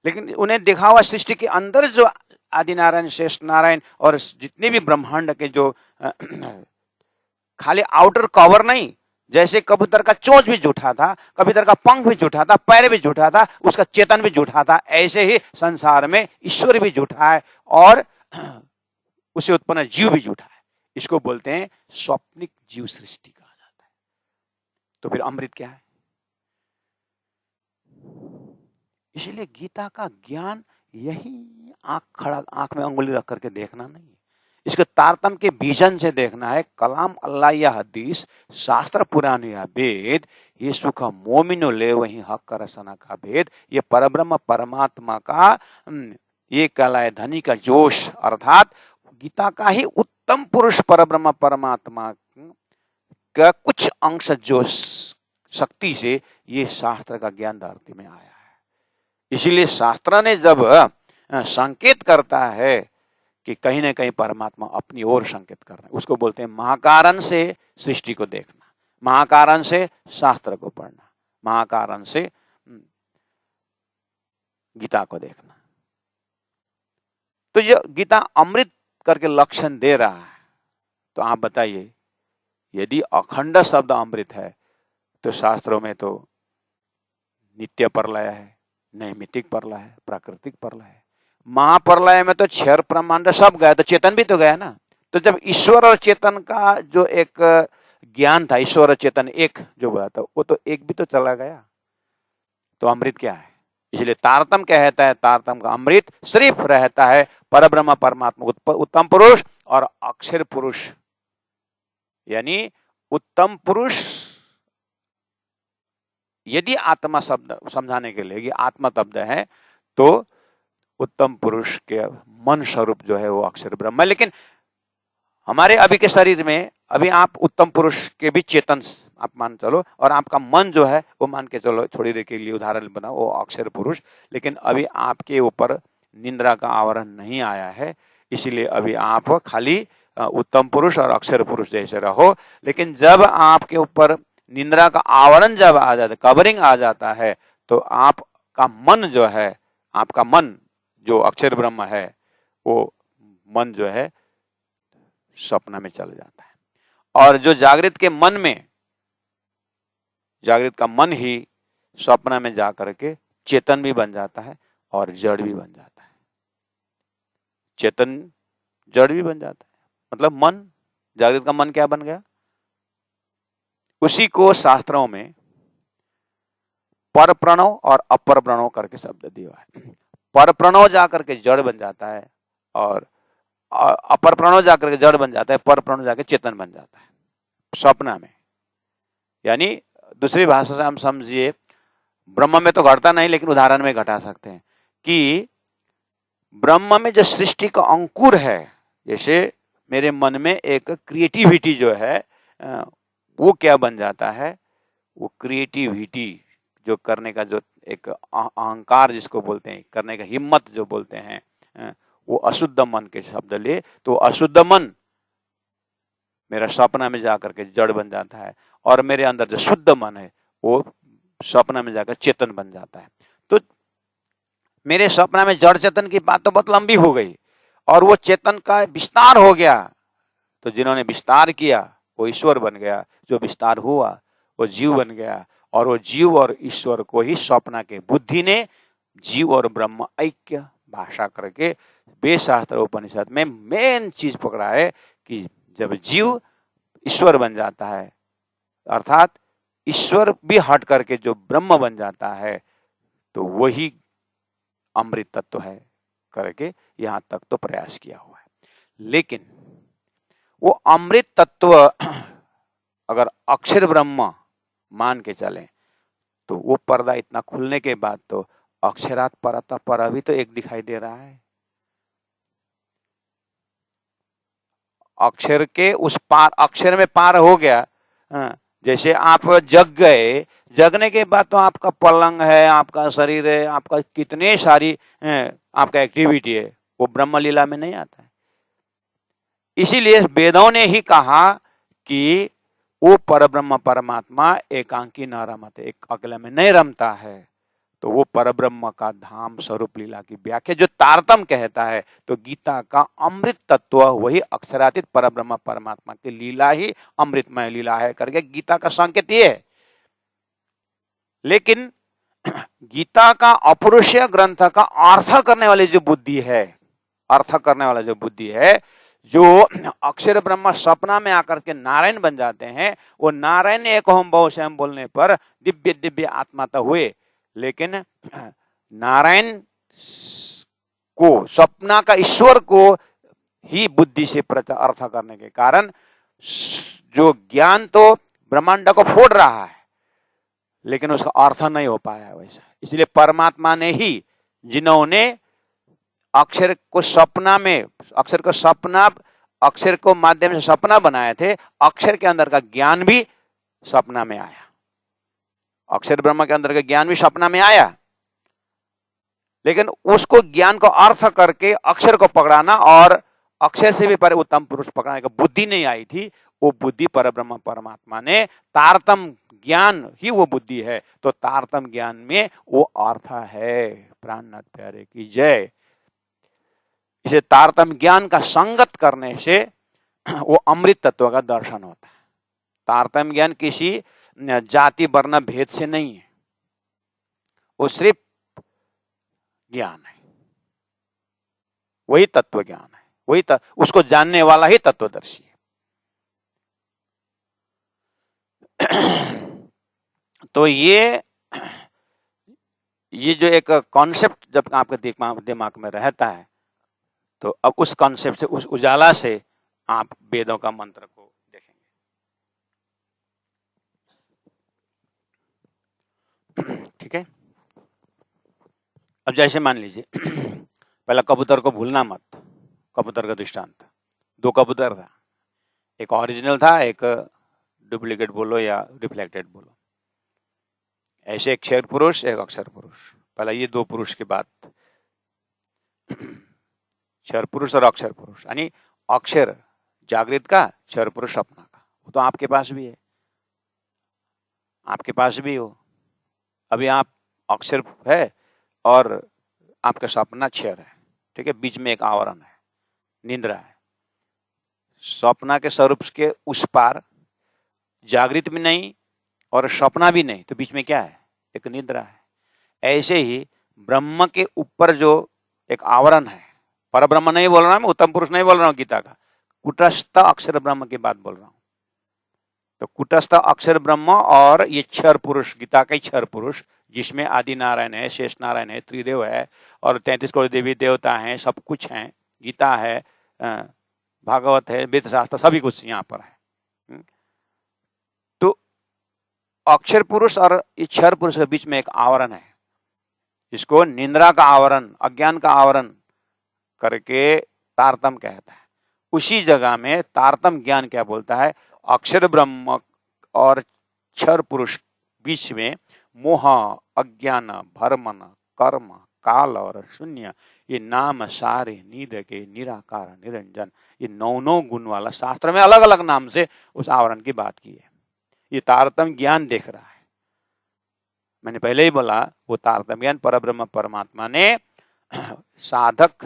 Speaker 1: लेकिन उन्हें देखा हुआ सृष्टि के अंदर जो आदि नारायण, शेष नारायण और जितने भी ब्रह्मांड के जो खाली आउटर कवर नहीं, जैसे कबूतर का चोंच भी झूठा था, कबूतर का पंख भी झूठा था, पैर भी झूठा था, उसका चेतन भी झूठा था, ऐसे ही संसार में ईश्वर भी झूठा है और उसे उत्पन्न जीव भी झूठा है। इसको बोलते हैं स्वप्निक जीव सृष्टि कहा जाता है। तो फिर अमृत क्या है? इसलिए गीता का ज्ञान यही आंख में अंगुली रख करके देखना नहीं है, इसके तारतम के विजन से देखना है। कलाम अल्लाह या हदीस, शास्त्र पुराण या वेद, ये सुख मोमिनो ले वही हक का रसना का भेद, ये परब्रह्म परमात्मा का ये कहलाए धनी का जोश, अर्थात गीता का ही उत्तम पुरुष परब्रह्म परमात्मा का कुछ अंश जो शक्ति से ये शास्त्र का ज्ञान धरती में आया है। इसीलिए शास्त्र ने जब संकेत करता है कि कहीं ना कहीं परमात्मा अपनी ओर संकेत कर रहे हैं, उसको बोलते हैं महाकारण से सृष्टि को देखना, महाकारण से शास्त्र को पढ़ना, महाकारण से गीता को देखना। तो ये गीता अमृत करके लक्षण दे रहा है, तो आप बताइए यदि अखंड शब्द अमृत है तो शास्त्रों में तो नित्य प्रलय है, नैमित्तिक प्रलय है, प्राकृतिक प्रलय है। महाप्रलय में तो क्षर ब्रह्मांड सब गया, तो चेतन भी तो गया ना। तो जब ईश्वर और चेतन का जो एक ज्ञान था, ईश्वर और चेतन एक जो बोला था, वो तो एक भी तो चला गया। तो अमृत क्या है? इसलिए तारतम कहता है, तारतम का अमृत सिर्फ रहता है परब्रह्म परमात्मा उत्तम पुरुष और अक्षर पुरुष। यानी उत्तम पुरुष यदि आत्मा शब्द समझाने के लिए आत्मा शब्द है तो उत्तम पुरुष के मन स्वरूप जो है वो अक्षर ब्रह्म है। लेकिन हमारे अभी के शरीर में अभी आप उत्तम पुरुष के भी चेतन आप मान चलो, और आपका मन जो है वो मान के चलो, थोड़ी देर के लिए उदाहरण बनाओ, वो अक्षर पुरुष। लेकिन अभी आपके ऊपर निंद्रा का आवरण नहीं आया है, इसीलिए अभी आप खाली उत्तम पुरुष और अक्षर पुरुष जैसे रहो। लेकिन जब आपके ऊपर निंद्रा का आवरण जब आ जाता है, कवरिंग आ जाता है, तो आपका मन जो है, आपका मन जो अक्षर ब्रह्म है, वो मन जो है स्वप्न में चल जाता है। और जो जागृत के मन में, जागृत का मन ही स्वप्न में जाकर के चेतन भी बन जाता है और जड़ भी बन जाता है। चेतन जड़ भी बन जाता है, मतलब मन, जागृत का मन क्या बन गया? उसी को शास्त्रों में पर प्रणव और अपर प्रणव करके शब्द दिया है। पर प्रणव जाकर के जड़ बन जाता है और अपर प्रणव जाकर के जड़ बन जाता है, पर प्रणव जाकर चेतन बन जाता है स्वप्न में। यानी दूसरी भाषा से हम समझिए, ब्रह्म में तो घटता नहीं, लेकिन उदाहरण में घटा सकते हैं कि ब्रह्म में जो सृष्टि का अंकुर है, जैसे मेरे मन में एक क्रिएटिविटी जो है वो क्या बन जाता है, वो क्रिएटिविटी जो करने का जो एक अहंकार जिसको बोलते हैं, करने का हिम्मत जो बोलते हैं, वो अशुद्ध मन के शब्द ले तो अशुद्ध मन मेरा सपना में जाकर के जड़ बन जाता है और मेरे अंदर जो शुद्ध मन है वो सपना में जाकर चेतन बन जाता है। तो मेरे सपना में जड़ चेतन की बात तो बहुत लंबी हो गई और वो चेतन का विस्तार हो गया। तो जिन्होंने विस्तार किया वो ईश्वर बन गया, जो विस्तार हुआ वो जीव बन गया और वो जीव और ईश्वर को ही स्वप्न के बुद्धि ने जीव और ब्रह्म ऐक्य भाषा करके वेदशास्त्र उपनिषद में मेन चीज पकड़ा है कि जब जीव ईश्वर बन जाता है, अर्थात ईश्वर भी हट करके जो ब्रह्म बन जाता है, तो वही अमृत तत्व है करके यहां तक तो प्रयास किया हुआ है। लेकिन वो अमृत तत्व अगर अक्षर ब्रह्म मान के चले तो वो पर्दा इतना खुलने के बाद तो अक्षरात परतः पर अभी तो एक दिखाई दे रहा है। अक्षर के उस पार, अक्षर में पार हो गया। जैसे आप जग गए, जगने के बाद तो आपका पलंग है, आपका शरीर है, आपका कितने सारी आपका एक्टिविटी है, वो ब्रह्म लीला में नहीं आता है। इसीलिए वेदों ने ही कहा कि वो परब्रह्म परमात्मा एकांकी न रमते, एक अकेले में नहीं रमता है। तो वो परब्रह्म का धाम स्वरूप लीला की व्याख्या जो तारतम कहता है, तो गीता का अमृत तत्व वही अक्षरातीत परब्रह्म परमात्मा की लीला ही अमृतमय लीला है करके गीता का संकेत ये है। लेकिन गीता का अपौरुषीय ग्रंथ का अर्थ करने वाली जो बुद्धि है, अर्थ करने वाला जो बुद्धि है, जो अक्षर ब्रह्म सपना में आकर के नारायण बन जाते हैं, वो नारायण एक ओम बहुशयम बोलने पर दिव्य दिव्य आत्मा तो हुए, लेकिन नारायण को, सपना का ईश्वर को ही बुद्धि से अर्थ करने के कारण जो ज्ञान तो ब्रह्मांड को फोड़ रहा है, लेकिन उसका अर्थ नहीं हो पाया वैसा। इसलिए परमात्मा ने ही, जिन्होंने अक्षर को सपना में, अक्षर को सपना, अक्षर को माध्यम से सपना बनाए थे, अक्षर के अंदर का ज्ञान भी सपना में आया, अक्षर ब्रह्म के अंदर का ज्ञान भी सपना में आया, लेकिन उसको ज्ञान को अर्थ करके अक्षर को पकड़ाना और अक्षर से भी परे उत्तम पुरुष पकड़ाने का बुद्धि नहीं आई थी। वो बुद्धि परब्रह्म परमात्मा ने, तारतम ज्ञान ही वो बुद्धि है, तो तारतम ज्ञान में वो अर्थ है। प्राणनाथ प्यारे की जय। इसे तारतम ज्ञान का संगत करने से वो अमृत तत्व का दर्शन होता है। तारतम ज्ञान किसी जाति वर्ण भेद से नहीं है, वो सिर्फ ज्ञान है, वही तत्व ज्ञान है, वही उसको जानने वाला ही तत्वदर्शी है। तो ये जो एक कॉन्सेप्ट जब आपके दिमाग में रहता है, तो अब उस कॉन्सेप्ट से, उस उजाला से आप वेदों का मंत्र को देखेंगे। ठीक है। अब जैसे मान लीजिए पहला कबूतर को भूलना मत, कबूतर का दृष्टांत, दो कबूतर था, एक ओरिजिनल था, एक डुप्लीकेट बोलो या रिफ्लेक्टेड बोलो। ऐसे एक क्षर पुरुष, एक अक्षर पुरुष। पहला ये दो पुरुष की बात, क्षर पुरुष और अक्षर पुरुष, यानी अक्षर जागृत का, क्षर पुरुष सपना का। वो तो आपके पास भी है, आपके पास भी हो। अभी आप अक्षर है और आपका सपना क्षर है, ठीक है, बीच में एक आवरण है, निंद्रा है। सपना के स्वरूप के उस पार जागृत भी नहीं और सपना भी नहीं, तो बीच में क्या है? एक निद्रा है। ऐसे ही ब्रह्म के ऊपर जो एक आवरण है, पर ब्रह्म नहीं बोल रहा हूं मैं, उत्तम पुरुष नहीं बोल रहा हूं, गीता का कुटस्थ अक्षर ब्रह्म की बात बोल रहा हूं। तो कुटस्थ अक्षर ब्रह्म और ये क्षर पुरुष, गीता का ही क्षर पुरुष, जिसमें आदि नारायण है, शेष नारायण है, त्रिदेव है और 33 करोड़ देवी देवता हैं, सब कुछ हैं, गीता है, भागवत है, वेद शास्त्र, सभी कुछ यहाँ पर है। तो अक्षर पुरुष और क्षर पुरुष के बीच में एक आवरण है, जिसको निंद्रा का आवरण, अज्ञान का आवरण करके तारतम कहता है। उसी जगह में तारतम ज्ञान क्या बोलता है, अक्षर ब्रह्म और क्षर पुरुष बीच में मोह, अज्ञान, भरमन, कर्म, काल और शून्य, ये नाम सारे नीद के निराकार निरंजन, ये 9 गुण वाला शास्त्र में अलग अलग नाम से उस आवरण की बात की है। ये तारतम ज्ञान देख रहा है। मैंने पहले ही बोला वो तारतम ज्ञान परब्रह्म परमात्मा ने साधक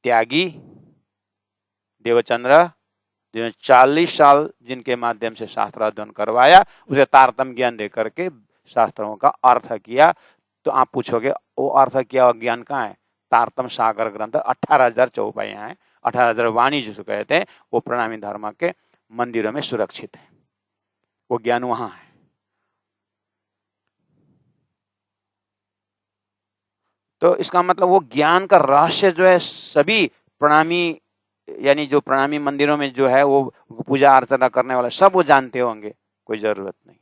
Speaker 1: त्यागी देवचंद्र जिन्होंने 40 साल जिनके माध्यम से शास्त्र अध्ययन करवाया, उसे तारतम ज्ञान दे करके शास्त्रों का अर्थ किया। तो आप पूछोगे वो अर्थ किया ज्ञान कहाँ है? तारतम सागर ग्रंथ 18,000 चौपाइयां हैं, 18,000 वाणी जिसको कहते हैं, वो प्रणामी धर्म के मंदिरों में सुरक्षित है, वो ज्ञान वहां है। तो इसका मतलब वो ज्ञान का रहस्य जो है सभी प्रणामी, यानी जो प्रणामी मंदिरों में जो है वो पूजा अर्चना करने वाले सब वो जानते होंगे, कोई जरूरत नहीं।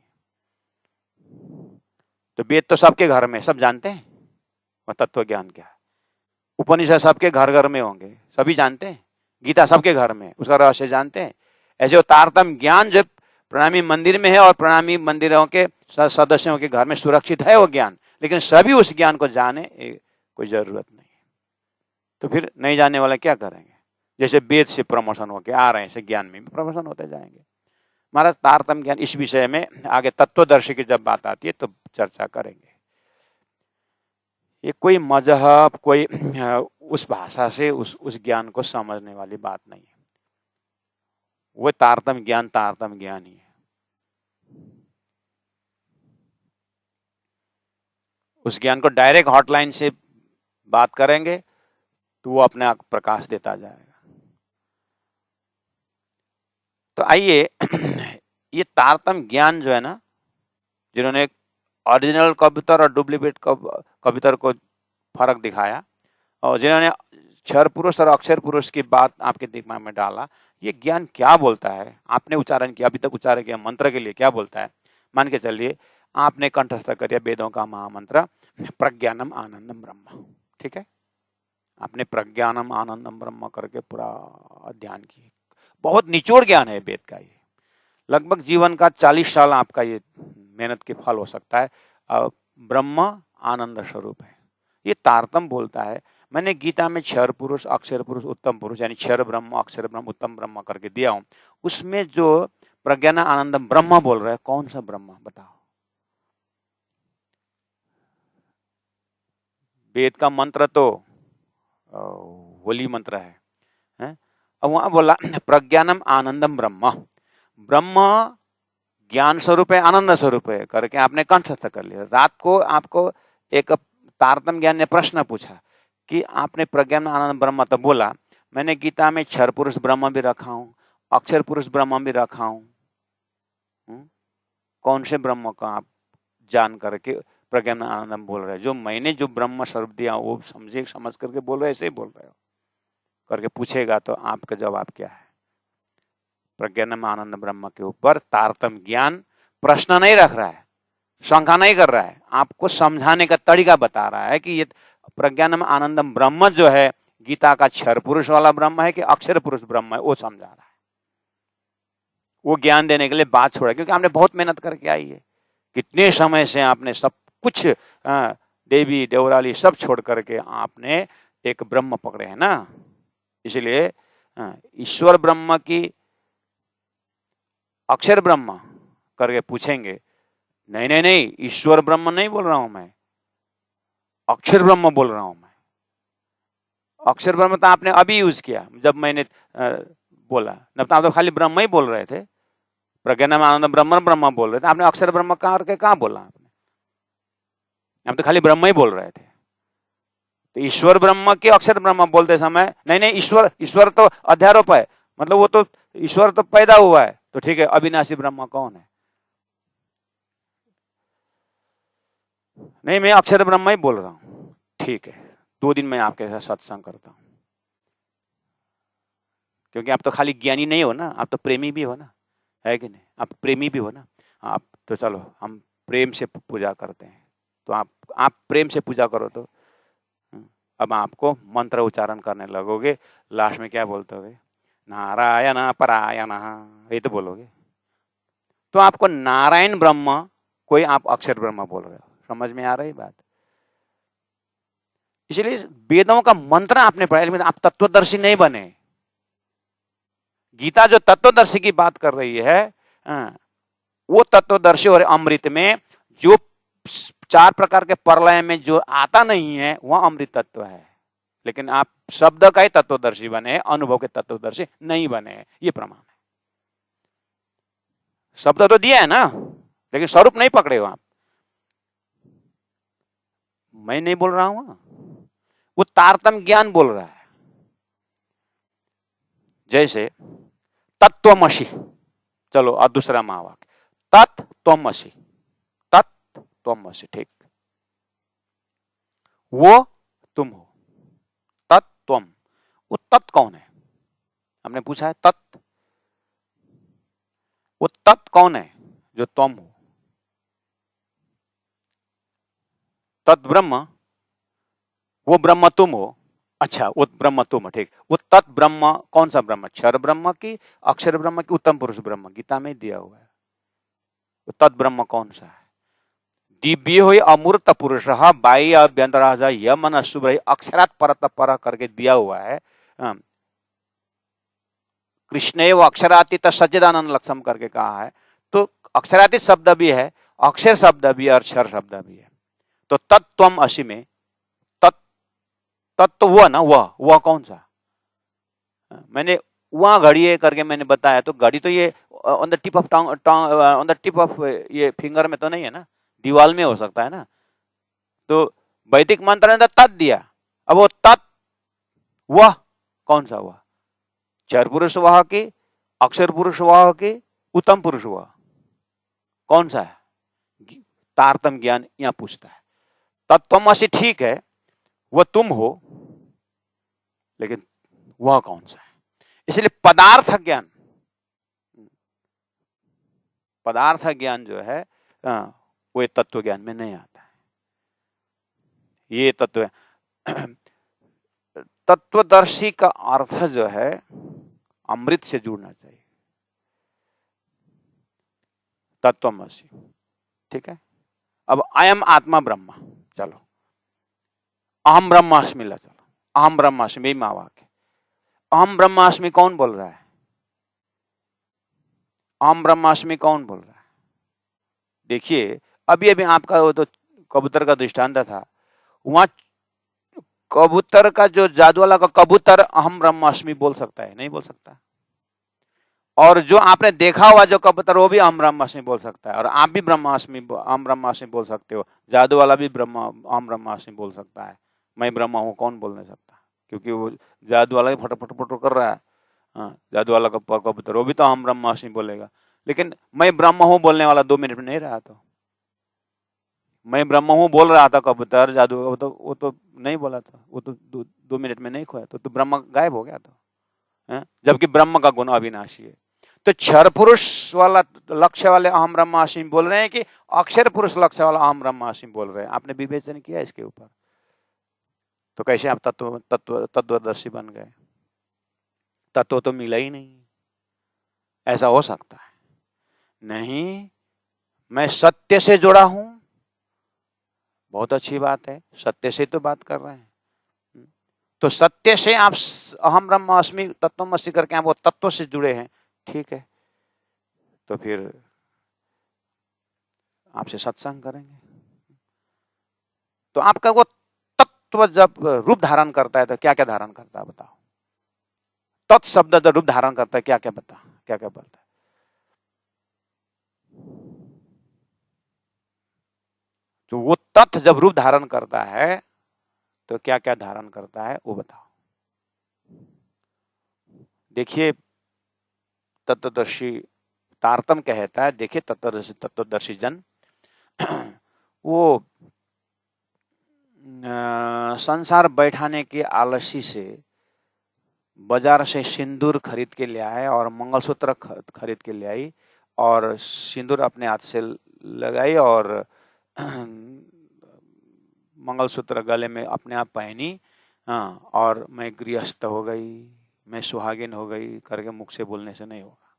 Speaker 1: तो वेद तो सबके घर में सब जानते हैं, और तत्व ज्ञान क्या है। उपनिषद सबके घर घर में होंगे, सभी जानते हैं। गीता सबके घर में, उसका रहस्य जानते हैं। ऐसे वो तारतम ज्ञान जब प्रणामी मंदिर में है और प्रणामी मंदिरों के सदस्यों के घर में सुरक्षित है वो ज्ञान, लेकिन सभी उस ज्ञान को जाने कोई जरूरत नहीं है। तो फिर नहीं जानने वाले क्या करेंगे? जैसे वेद से प्रमोशन होके आ रहे हैं, ऐसे ज्ञान में भी प्रमोशन होते जाएंगे। महाराज तारतम ज्ञान इस विषय में आगे तत्वदर्शी की जब बात आती है तो चर्चा करेंगे। ये कोई मजहब, कोई उस भाषा से उस ज्ञान को समझने वाली बात नहीं है। वो तारतम ज्ञान ही है। उस ज्ञान को डायरेक्ट हॉटलाइन से बात करेंगे तो वो अपने आप प्रकाश देता जाएगा। तो आइए ये तारतम ज्ञान जो है ना, जिन्होंने ओरिजिनल कबूतर और डुप्लीकेट कबूतर को फर्क दिखाया, और जिन्होंने क्षर पुरुष और अक्षर पुरुष की बात आपके दिमाग में डाला, ये ज्ञान क्या बोलता है? आपने उच्चारण किया, अभी तक उच्चारण किया मंत्र के लिए क्या बोलता है? मान के चलिए आपने कंठस्थ करिए वेदों का महामंत्र प्रज्ञानम आनंदम ब्रह्म, ठीक है? आपने प्रज्ञानम आनंदम ब्रह्म करके पूरा ध्यान किया। बहुत निचोड़ ज्ञान है वेद का, ये लगभग जीवन का 40 साल आपका ये मेहनत के फल हो सकता है। ब्रह्म आनंद स्वरूप है। ये तारतम बोलता है। मैंने गीता में क्षर पुरुष, अक्षर पुरुष, उत्तम पुरुष, यानी क्षर ब्रह्म, अक्षर ब्रह्म, उत्तम ब्रह्म करके दिया हूं। उसमें जो प्रज्ञान आनंदम ब्रह्म बोल रहा है, कौन सा ब्रह्म बताओ? वेद का मंत्र तो होली मंत्र है? अब वहां बोला प्रज्ञानम आनंदम ब्रह्म, ब्रह्म ज्ञान स्वरूप है, आनंद स्वरूप है करके आपने कंठस्थ कर लिया। रात को आपको एक तारतम ज्ञान ने प्रश्न पूछा कि आपने प्रज्ञान आनंद ब्रह्म तो बोला, मैंने गीता में क्षर पुरुष ब्रह्म भी रखा हूं, अक्षर पुरुष ब्रह्म भी रखा हूं, कौन से ब्रह्म को आप जान करके प्रज्ञान आनंदम बोल रहे हैं? जो मैंने जो ब्रह्म शब्द दिया वो समझ करके बोल रहे, ऐसे ही बोल रहे हो करके पूछेगा तो आपका जवाब क्या है? प्रज्ञानम आनंद ब्रह्म के ऊपर तारतम ज्ञान प्रश्न नहीं रख रहा है, शंका नहीं कर रहा है, आपको समझाने का तरीका बता रहा है कि ये प्रज्ञानम आनंदम ब्रह्म जो है गीता का क्षर पुरुष वाला ब्रह्म है कि अक्षर पुरुष ब्रह्म है, वो समझा रहा है। वो ज्ञान देने के लिए बात छोड़ा, क्योंकि आपने बहुत मेहनत करके आई है। कितने समय से आपने सब कुछ देवी देवराली सब छोड़ करके आपने एक ब्रह्म पकड़े है ना। इसलिए ईश्वर ब्रह्म की अक्षर ब्रह्म करके पूछेंगे, नहीं नहीं नहीं, ईश्वर ब्रह्म नहीं बोल रहा हूं मैं, अक्षर ब्रह्म बोल रहा हूं मैं। अक्षर ब्रह्म तो आपने अभी यूज किया जब मैंने बोला, जब आप तो खाली ब्रह्म ही बोल रहे थे, प्रज्ञानम आनंद ब्रह्म ब्रह्म बोल रहे थे, आपने अक्षर ब्रह्म कहाँ बोला? आपने आप तो खाली ब्रह्म ही बोल रहे थे। तो ईश्वर ब्रह्म के अक्षर ब्रह्म बोलते समय नहीं नहीं, ईश्वर तो अध्यारोप है, मतलब वो तो ईश्वर तो पैदा हुआ है, तो ठीक है, अविनाशी ब्रह्म कौन है? नहीं, मैं अक्षर ब्रह्म ही बोल रहा हूं। ठीक है, 2 दिन मैं आपके साथ सत्संग करता हूं, क्योंकि आप तो खाली ज्ञानी नहीं हो ना, आप तो प्रेमी भी हो ना, है कि नहीं? आप प्रेमी भी हो ना। आप तो चलो हम प्रेम से पूजा करते हैं, तो आप प्रेम से पूजा करो तो अब आपको मंत्र उच्चारण करने लगोगे, लास्ट में क्या बोलते होगे? नारायण परायण, ये तो बोलोगे। तो आपको नारायण ब्रह्म, कोई आप अक्षर ब्रह्म बोल रहे हो। समझ में आ रही बात? इसलिए वेदों का मंत्र आपने पढ़ा, लेकिन आप तत्वदर्शी नहीं बने। गीता जो तत्वदर्शी की बात कर रही है, वो तत्वदर्शी और अमृत में जो 4 प्रकार के प्रलय में जो आता नहीं है वह अमृत तत्व है। लेकिन आप शब्द का ही तत्वदर्शी बने, अनुभव के तत्वदर्शी नहीं बने, ये प्रमाण है। शब्द तो दिया है ना, लेकिन स्वरूप नहीं पकड़े हो आप। मैं नहीं बोल रहा हूं, वो तारतम्य ज्ञान बोल रहा है। जैसे तत्त्वमसि, चलो और दूसरा महावाक्य, तत्त्वमसि, तत्त्वमसि, ठीक। वो तुम हो, तत्त्वम, वो तत् कौन है? हमने पूछा है तत्, वो तत् कौन है जो तुम हो? तत् ब्रह्म, वो ब्रह्म तुम हो। अच्छा, वो ब्रह्म तुम हो, ठीक। वो तत् ब्रह्म कौन सा ब्रह्म? क्षर ब्रह्म की, अक्षर ब्रह्म की, उत्तम पुरुष ब्रह्म? गीता में दिया हुआ है। वो तत् ब्रह्म कौन सा है? दिव्य हो अमूर्त पुरुष बाई अभ्यंतराज यमन शुभ अक्षरात परत पर करके दिया हुआ है। कृष्णेव अक्षरातीत सच्चिदानंद लक्ष्यम करके कहा है। तो अक्षरातीत शब्द भी है, अक्षर शब्द भी है और क्षर शब्द भी है। तो तत्त्वम असी में तत्व हुआ ना, वह कौन सा? मैंने वहां घड़ी है करके मैंने बताया, तो घड़ी तो ये on the tip of tongue, on the tip of ये फिंगर में तो नहीं है ना, दीवाल में हो सकता है ना। तो वैदिक मंत्र ने तत् दिया, अब वो तत् वह कौन सा हुआ? क्षर पुरुष वह की, अक्षर पुरुष वह की, उत्तम पुरुष वह कौन सा है? तारतम्य ज्ञान यहां पूछता है। तत्त्वमसि ठीक है, वह तुम हो, लेकिन वह कौन सा है? इसलिए पदार्थ ज्ञान, पदार्थ ज्ञान जो है वो तत्व ज्ञान में नहीं आता है। ये तत्व है। तत्वदर्शी का अर्थ जो है अमृत से जुड़ना चाहिए, तत्वमसि, ठीक है। अब अयम आत्मा ब्रह्म, चलो अहम ब्रह्मास्मि ला, चलो अहम ब्रह्मास्मि महावाक्य। अहम ब्रह्मास्मि कौन बोल रहा है? अहम ब्रह्मास्मि कौन बोल रहा है? देखिए, अभी अभी आपका वो तो कबूतर का दृष्टांत था, वहां कबूतर का जो जादू वाला का कबूतर अहम ब्रह्मास्मि बोल सकता है? नहीं बोल सकता। और जो आपने देखा हुआ जो कबूतर, वो भी अहम ब्रह्मास्मि बोल सकता है। और आप भी ब्रह्मास्मि, अहम ब्रह्मास्मि बोल सकते हो। जादू वाला भी अहम ब्रह्मास्मि बोल सकता है। मैं ब्रह्मा हूं कौन बोल नहीं सकता? क्योंकि वो जादू वाला ही फटो कर रहा है। जादू वाला कबूतर वो भी तो अहम ब्रह्मास्मि बोलेगा। लेकिन मैं ब्रह्म हूं बोलने वाला 2 मिनट में नहीं रहा। तो मैं ब्रह्म हूं बोल रहा था कबूतर, जादू वो तो नहीं बोला था, वो तो 2 मिनट में नहीं खोया। तो ब्रह्म गायब हो गया। तो जबकि ब्रह्म का गुण अविनाशी है। तो क्षर पुरुष वाला लक्ष्य वाले अहम ब्रह्मास्मि बोल रहे हैं कि अक्षर पुरुष लक्ष्य वाला अहम ब्रह्मास्मि बोल रहे हैं? आपने विवेचन किया इसके ऊपर? तो कैसे आप तत्वदर्शी बन गए? तत्व तो मिला ही नहीं। ऐसा हो सकता है? नहीं, मैं सत्य से जुड़ा हूं। बहुत अच्छी बात है, सत्य से तो बात कर रहे हैं। तो सत्य से आप अहम ब्रह्मास्मि तत्वमसि करके आप वो तत्व से जुड़े हैं, ठीक है। तो फिर आपसे सत्संग करेंगे। तो आपका वो तत्व जब रूप धारण करता है तो क्या क्या धारण करता है बताओ? तत्शब्द जब रूप धारण करता है क्या क्या बोलता है? तो वो तत्व जब रूप धारण करता है तो क्या क्या धारण करता है वो बताओ। देखिए, तत्वदर्शी तारतम कहता है, देखिए तत्वदर्शी जन वो संसार बैठाने के आलसी से बाजार से सिंदूर खरीद के ले आए और मंगलसूत्र खरीद के ले आई और सिंदूर अपने हाथ से लगाई और मंगलसूत्र गले में अपने आप पहनी हाँ, और मैं गृहस्थ हो गई, मैं सुहागिन हो गई करके मुख से बोलने से नहीं होगा।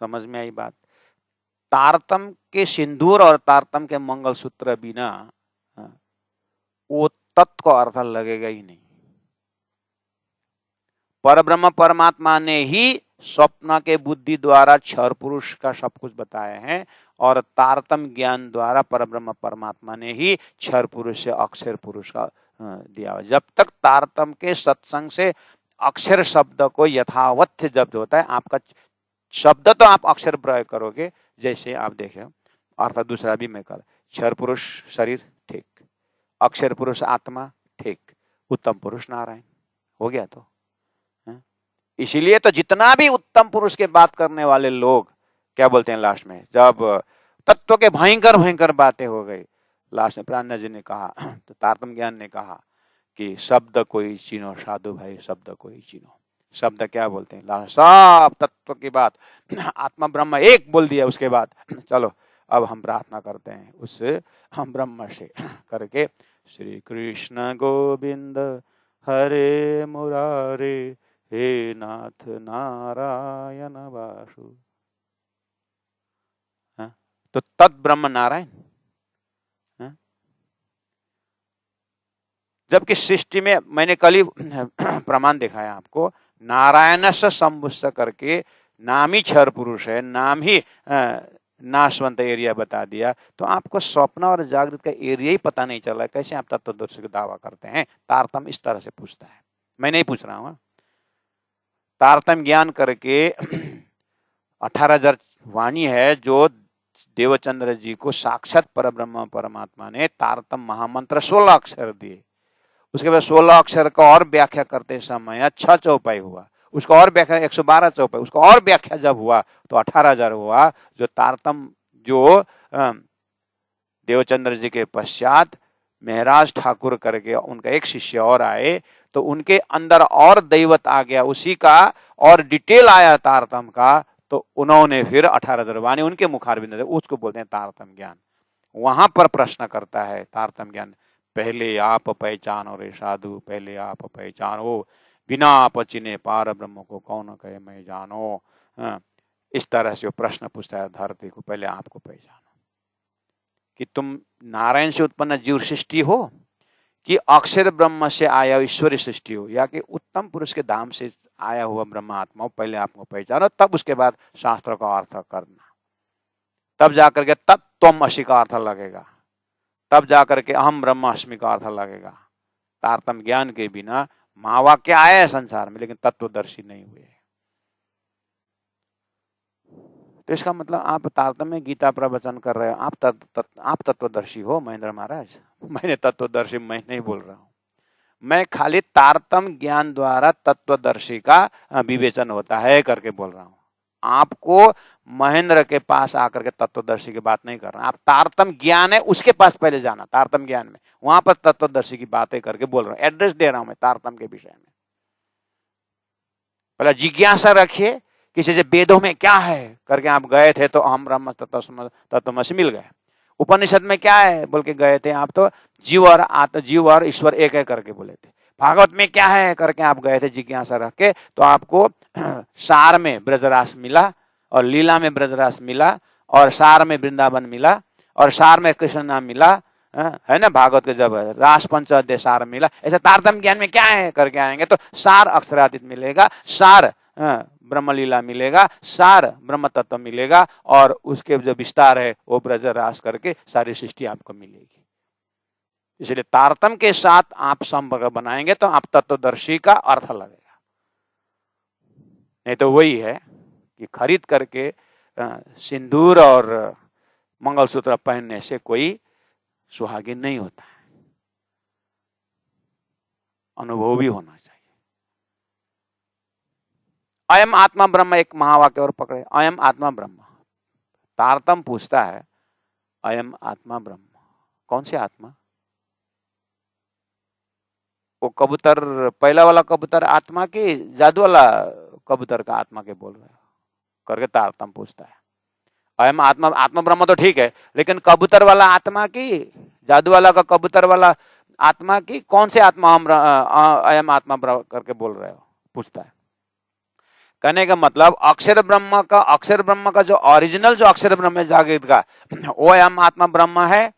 Speaker 1: समझ में आई बात? तारतम के सिंदूर और तारतम के मंगलसूत्र बिना वो तत्व को अर्थ लगेगा ही नहीं। परब्रह्म परमात्मा ने ही स्वप्न के बुद्धि द्वारा क्षर पुरुष का सब कुछ बताया है, और तारतम ज्ञान द्वारा परब्रह्म परमात्मा ने ही क्षर पुरुष से अक्षर पुरुष का दिया। जब तक तारतम के सत्संग से अक्षर शब्द को यथावत जब्त होता है, आपका शब्द तो आप अक्षर प्रयोग करोगे, जैसे आप देखें अर्थात दूसरा भी मैं कर, क्षर पुरुष शरीर ठीक, अक्षर पुरुष आत्मा ठीक, उत्तम पुरुष नारायण, हो गया। तो इसीलिए तो जितना भी उत्तम पुरुष के बात करने वाले लोग क्या बोलते हैं लास्ट में, जब तत्व के भयंकर भयंकर बातें हो गई, लास्ट में प्राज्ञा जी ने कहा, तो तारतम ज्ञान ने कहा कि शब्द कोई चीनो साधु भाई, शब्द कोई चीनो। शब्द क्या बोलते हैं, सब तत्व की बात, आत्मा ब्रह्म एक बोल दिया, उसके बाद चलो अब हम प्रार्थना करते हैं उससे, हम ब्रह्म से करके, श्री कृष्ण गोविंद हरे मुरारे हे नाथ नारायण वासु। तो तत् ब्रह्म नारायण। जबकि सृष्टि में मैंने कल ही प्रमाण दिखाया आपको, नारायण से संबुष्ट करके नाम ही क्षर पुरुष है, नाम ही नाशवंत एरिया बता दिया, तो आपको स्वप्न और जागृत का एरिया ही पता नहीं चल रहा है, कैसे आप तत्वदर्शी का दावा करते हैं? तारतम इस तरह से पूछता है, मैं नहीं पूछ रहा हूं। तारतम ज्ञान करके 18,000 वाणी है जो देवचंद्र जी को साक्षात परब्रह्म परमात्मा ने तारतम महामंत्र 16 अक्षर दिए। उसके बाद 16 अक्षर का और व्याख्या करते समय 6 चौपाई हुआ, उसको और व्याख्या 112 चौपाई, उसको और व्याख्या जब हुआ तो 18,000 हुआ। जो तारतम जो देवचंद्र जी के पश्चात महराज ठाकुर करके उनका एक शिष्य और आए, तो उनके अंदर और दैवत आ गया, उसी का और डिटेल आया तारतम का, तो उन्होंने फिर 18,000 वाणी उनके मुखारबिंद, उसको बोलते हैं तारतम ज्ञान। वहां पर प्रश्न करता है तारतम ज्ञान, पहले आप पहचानो रे साधु, पहले आप पहचानो, बिना आप चिने पार ब्रह्म को कौन कहे मैं जानो। इस तरह से वो प्रश्न पूछता है धरती को, पहले आपको पहचानो कि तुम नारायण से उत्पन्न जीव सृष्टि हो, कि अक्षर ब्रह्म से आया ईश्वरी सृष्टि हो, या कि उत्तम पुरुष के धाम से आया हुआ ब्रह्म आत्मा हो। पहले आपको पहचानो, तब उसके बाद शास्त्र का अर्थ करना, तब जाकर के तत्त्वम असि का अर्थ लगेगा, तब जाकर के अहम ब्रह्मास्मि का अर्थ लगेगा। तारतम ज्ञान के बिना महावाक्य आए हैं संसार में, लेकिन तत्वदर्शी नहीं हुए। तो इसका मतलब आप तारतम में गीता प्रवचन कर रहे हो, आप तत्वदर्शी हो महेंद्र महाराज। मैंने तत्वदर्शी मैं नहीं बोल रहा हूं, मैं खाली तारतम ज्ञान द्वारा तत्वदर्शी का विवेचन होता है करके बोल रहा हूं। आपको महेंद्र के पास आकर के तत्वदर्शी की बात नहीं कर रहा, आप तारतम ज्ञान है उसके पास पहले जाना, तारतम ज्ञान में वहां पर तत्वदर्शी की बातें करके बोल रहा हूं, एड्रेस दे रहा हूं मैं तारतम के विषय में। पहले जिज्ञासा रखिए, किसी से वेदों में क्या है करके आप गए थे तो अहम ब्रह्म तत्वमसि मिल गए। उपनिषद में क्या है बोल के गए थे आप, तो जीव और ईश्वर एक है करके बोले थे। भागवत में क्या है करके आप गए थे जिज्ञासा रख के, तो आपको सार में ब्रजरास मिला, और लीला में ब्रजरास मिला, और सार में वृंदावन मिला, और सार में कृष्ण नाम मिला, है ना। भागवत के जब रास पंचअध्याय सार मिला, ऐसा तारतम ज्ञान में क्या है करके आएंगे तो सार अक्षरातीत मिलेगा, सार ब्रह्म लीला मिलेगा, सार ब्रह्म तत्व मिलेगा, और उसके जो विस्तार है वो ब्रजरास करके सारी सृष्टि आपको मिलेगी। इसलिए तारतम के साथ आप संपर्क बनाएंगे तो आप तत्वदर्शी का अर्थ लगेगा। नहीं तो वही है कि खरीद करके सिंदूर और मंगलसूत्र पहनने से कोई सुहागिन नहीं होता है, अनुभव भी होना चाहिए। अयम आत्मा ब्रह्म एक महावाक्य और पकड़े, अयम आत्मा ब्रह्म। तारतम पूछता है अयम आत्मा ब्रह्म, कौन सी आत्मा? वो कबूतर, पहला वाला कबूतर आत्मा की, जादू वाला कबूतर का आत्मा के बोल रहे हो करके तारतम पूछता है। अयम आत्मा, आत्मा ब्रह्म तो ठीक है, लेकिन कबूतर वाला आत्मा की, जादू वाला का कबूतर वाला आत्मा की कौन से आत्मा अयम आत्मा करके बोल रहे हो, पूछता है। कहने का मतलब अक्षर ब्रह्म का जो ओरिजिनल जो अक्षर ब्रह्म है जागृत का, वो अयम आत्मा ब्रह्म है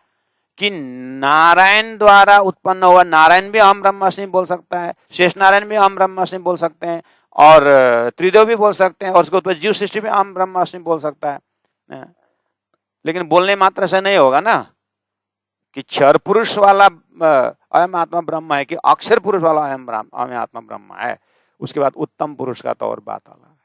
Speaker 1: कि नारायण द्वारा उत्पन्न हुआ। नारायण भी अहम ब्रह्मास्मि बोल सकता है, शेष नारायण भी अहम ब्रह्मास्मि बोल सकते हैं, और त्रिदेव भी बोल सकते हैं, और उसको तो जीव सृष्टि भी अहम ब्रह्मास्मि बोल सकता है। लेकिन बोलने मात्र से नहीं होगा ना कि क्षर पुरुष वाला अयम आत्मा ब्रह्म है कि अक्षर पुरुष वाला अयम आत्मा ब्रह्म है। उसके बाद उत्तम पुरुष का तो और बात अलग है।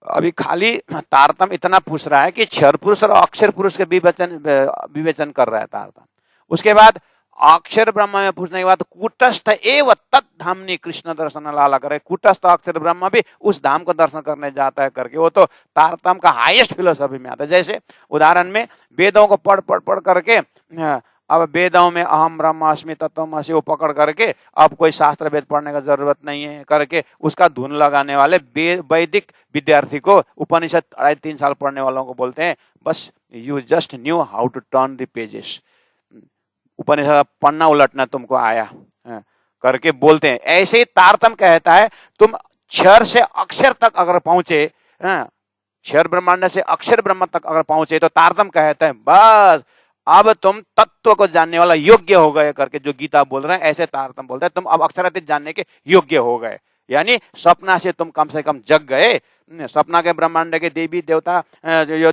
Speaker 1: अभी खाली तारतम इतना पूछ रहा है कि क्षर पुरुष और अक्षर पुरुष के विवेचन कर रहा है तारतम। उसके बाद अक्षर ब्रह्म में पूछने के बाद कूटस्थ एव तत् धामनी कृष्ण दर्शन लाला करे, कूटस्थ अक्षर ब्रह्म भी उस धाम को दर्शन करने जाता है करके, वो तो तारतम का हाईएस्ट फिलोसफी में आता है। जैसे उदाहरण में वेदों को पढ़ करके अब वेदों में अहम ब्रह्मास्मि तत्वमसि वो पकड़ करके अब कोई शास्त्र वेद पढ़ने का जरूरत नहीं है करके उसका धुन लगाने वाले वैदिक विद्यार्थी को उपनिषद 2.5-3 साल पढ़ने वालों को बोलते हैं बस you just knew how to turn the pages, Upanishad पन्ना उलटना तुमको आया करके बोलते हैं। ऐसे ही तारतम कहता है तुम क्षर से अक्षर तक अगर पहुंचे, क्षर ब्रह्मांड से अक्षर ब्रह्म तक अगर पहुंचे तो तारतम कहता है बस अब तुम तत्व को जानने वाला योग्य हो गए करके, जो गीता बोल रहे हैं ऐसे तारतम बोलता है तुम अब अक्षरातीत जानने के योग्य हो गए, यानी सपना से तुम कम से कम जग गए। सपना के ब्रह्मांड के देवी देवता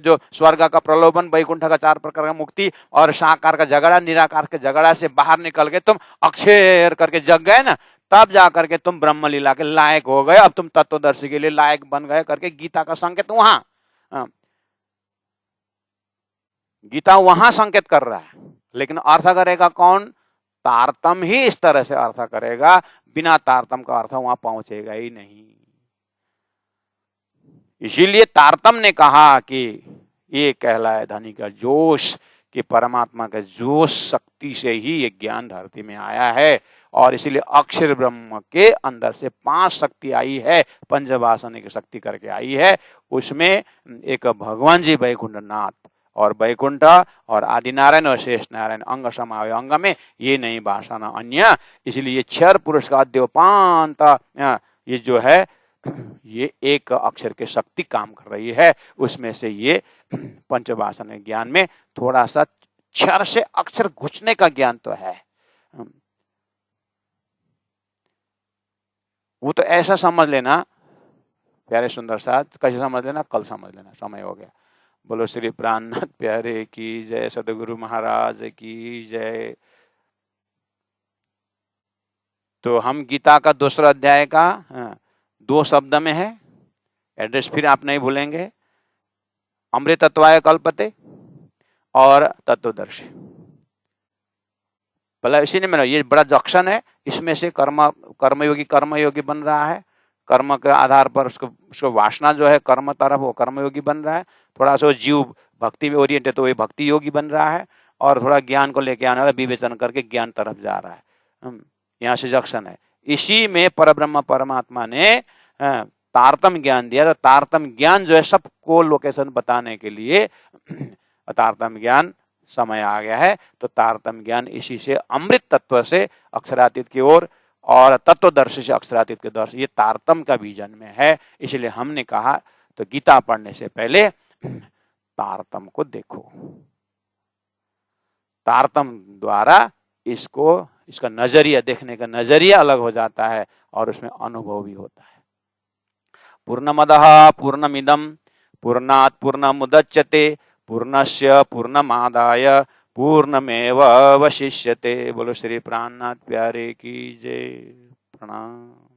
Speaker 1: जो स्वर्ग का प्रलोभन, वैकुंठ का 4 प्रकार का मुक्ति और साकार का झगड़ा, निराकार के झगड़ा से बाहर निकल के तुम अक्षर करके जग गए ना, तब जाकर के तुम ब्रह्म लीला के लायक हो गए, अब तुम तत्वदर्शी के लिए लायक बन गए करके गीता का संकेत वहां, गीता वहां संकेत कर रहा है। लेकिन अर्थ करेगा कौन? तारतम ही इस तरह से अर्थ करेगा, बिना तारतम का अर्थ वहां पहुंचेगा ही नहीं। इसीलिए तारतम ने कहा कि ये कहलाए धनी का जोश, कि परमात्मा के जोश शक्ति से ही ये ज्ञान धरती में आया है, और इसीलिए अक्षर ब्रह्म के अंदर से 5 शक्ति आई है, पंचवासन की शक्ति करके आई है। उसमें एक भगवान जी वैकुंठनाथ और वैकुंठ और आदि नारायण और शेष नारायण अंग समावे अंग में, ये नहीं भाषा न अन्य। इसलिए ये क्षर पुरुष का अद्योपांत ये जो है ये एक अक्षर के शक्ति काम कर रही है। उसमें से ये पंचवासन ज्ञान में थोड़ा सा क्षर से अक्षर घुसने का ज्ञान तो है। वो तो ऐसा समझ लेना प्यारे सुंदर साथ, कैसे समझ लेना, कल समझ लेना, समय हो गया। बोलो श्री प्राणनाथ प्यारे की जय, सदगुरु महाराज की जय। तो हम गीता का 2रा अध्याय का 2 शब्द में है, एड्रेस फिर आप नहीं भूलेंगे, अमृतत्वाय कल्पते और तत्वदर्शी। भला इसी ने मेरा ये बड़ा जंक्शन है, इसमें से कर्मयोगी बन रहा है, कर्म के आधार पर उसको वासना जो है कर्म तरफ वो कर्मयोगी बन रहा है, थोड़ा सा जीव भक्ति में ओरिएंटेड तो ये भक्ति योगी बन रहा है, और थोड़ा ज्ञान को लेके आने वाला विवेचन करके ज्ञान तरफ जा रहा है। यहाँ से जंक्शन है। इसी में परब्रह्म परमात्मा ने तारतम ज्ञान दिया। तो तारतम ज्ञान जो है सबको लोकेशन बताने के लिए तारतम ज्ञान समय आ गया है। तो तारतम ज्ञान इसी से अमृत तत्व से अक्षरातीत की ओर और तत्वदर्शी से अक्षरातीत के दर्शन, ये तारतम का विजन में है। इसलिए हमने कहा तो गीता पढ़ने से पहले तारतम को देखो, तारतम द्वारा इसका नजरिया, देखने का नजरिया अलग हो जाता है और उसमें अनुभव भी होता है। पूर्णमदः पूर्णमिदं पूर्णात् पूर्णमुदच्यते पूर्णस्य पूर्णमादाय पूर्णमेवावशिष्यते। बोलो श्री प्राणनाथ प्यारे की जय। प्रणाम।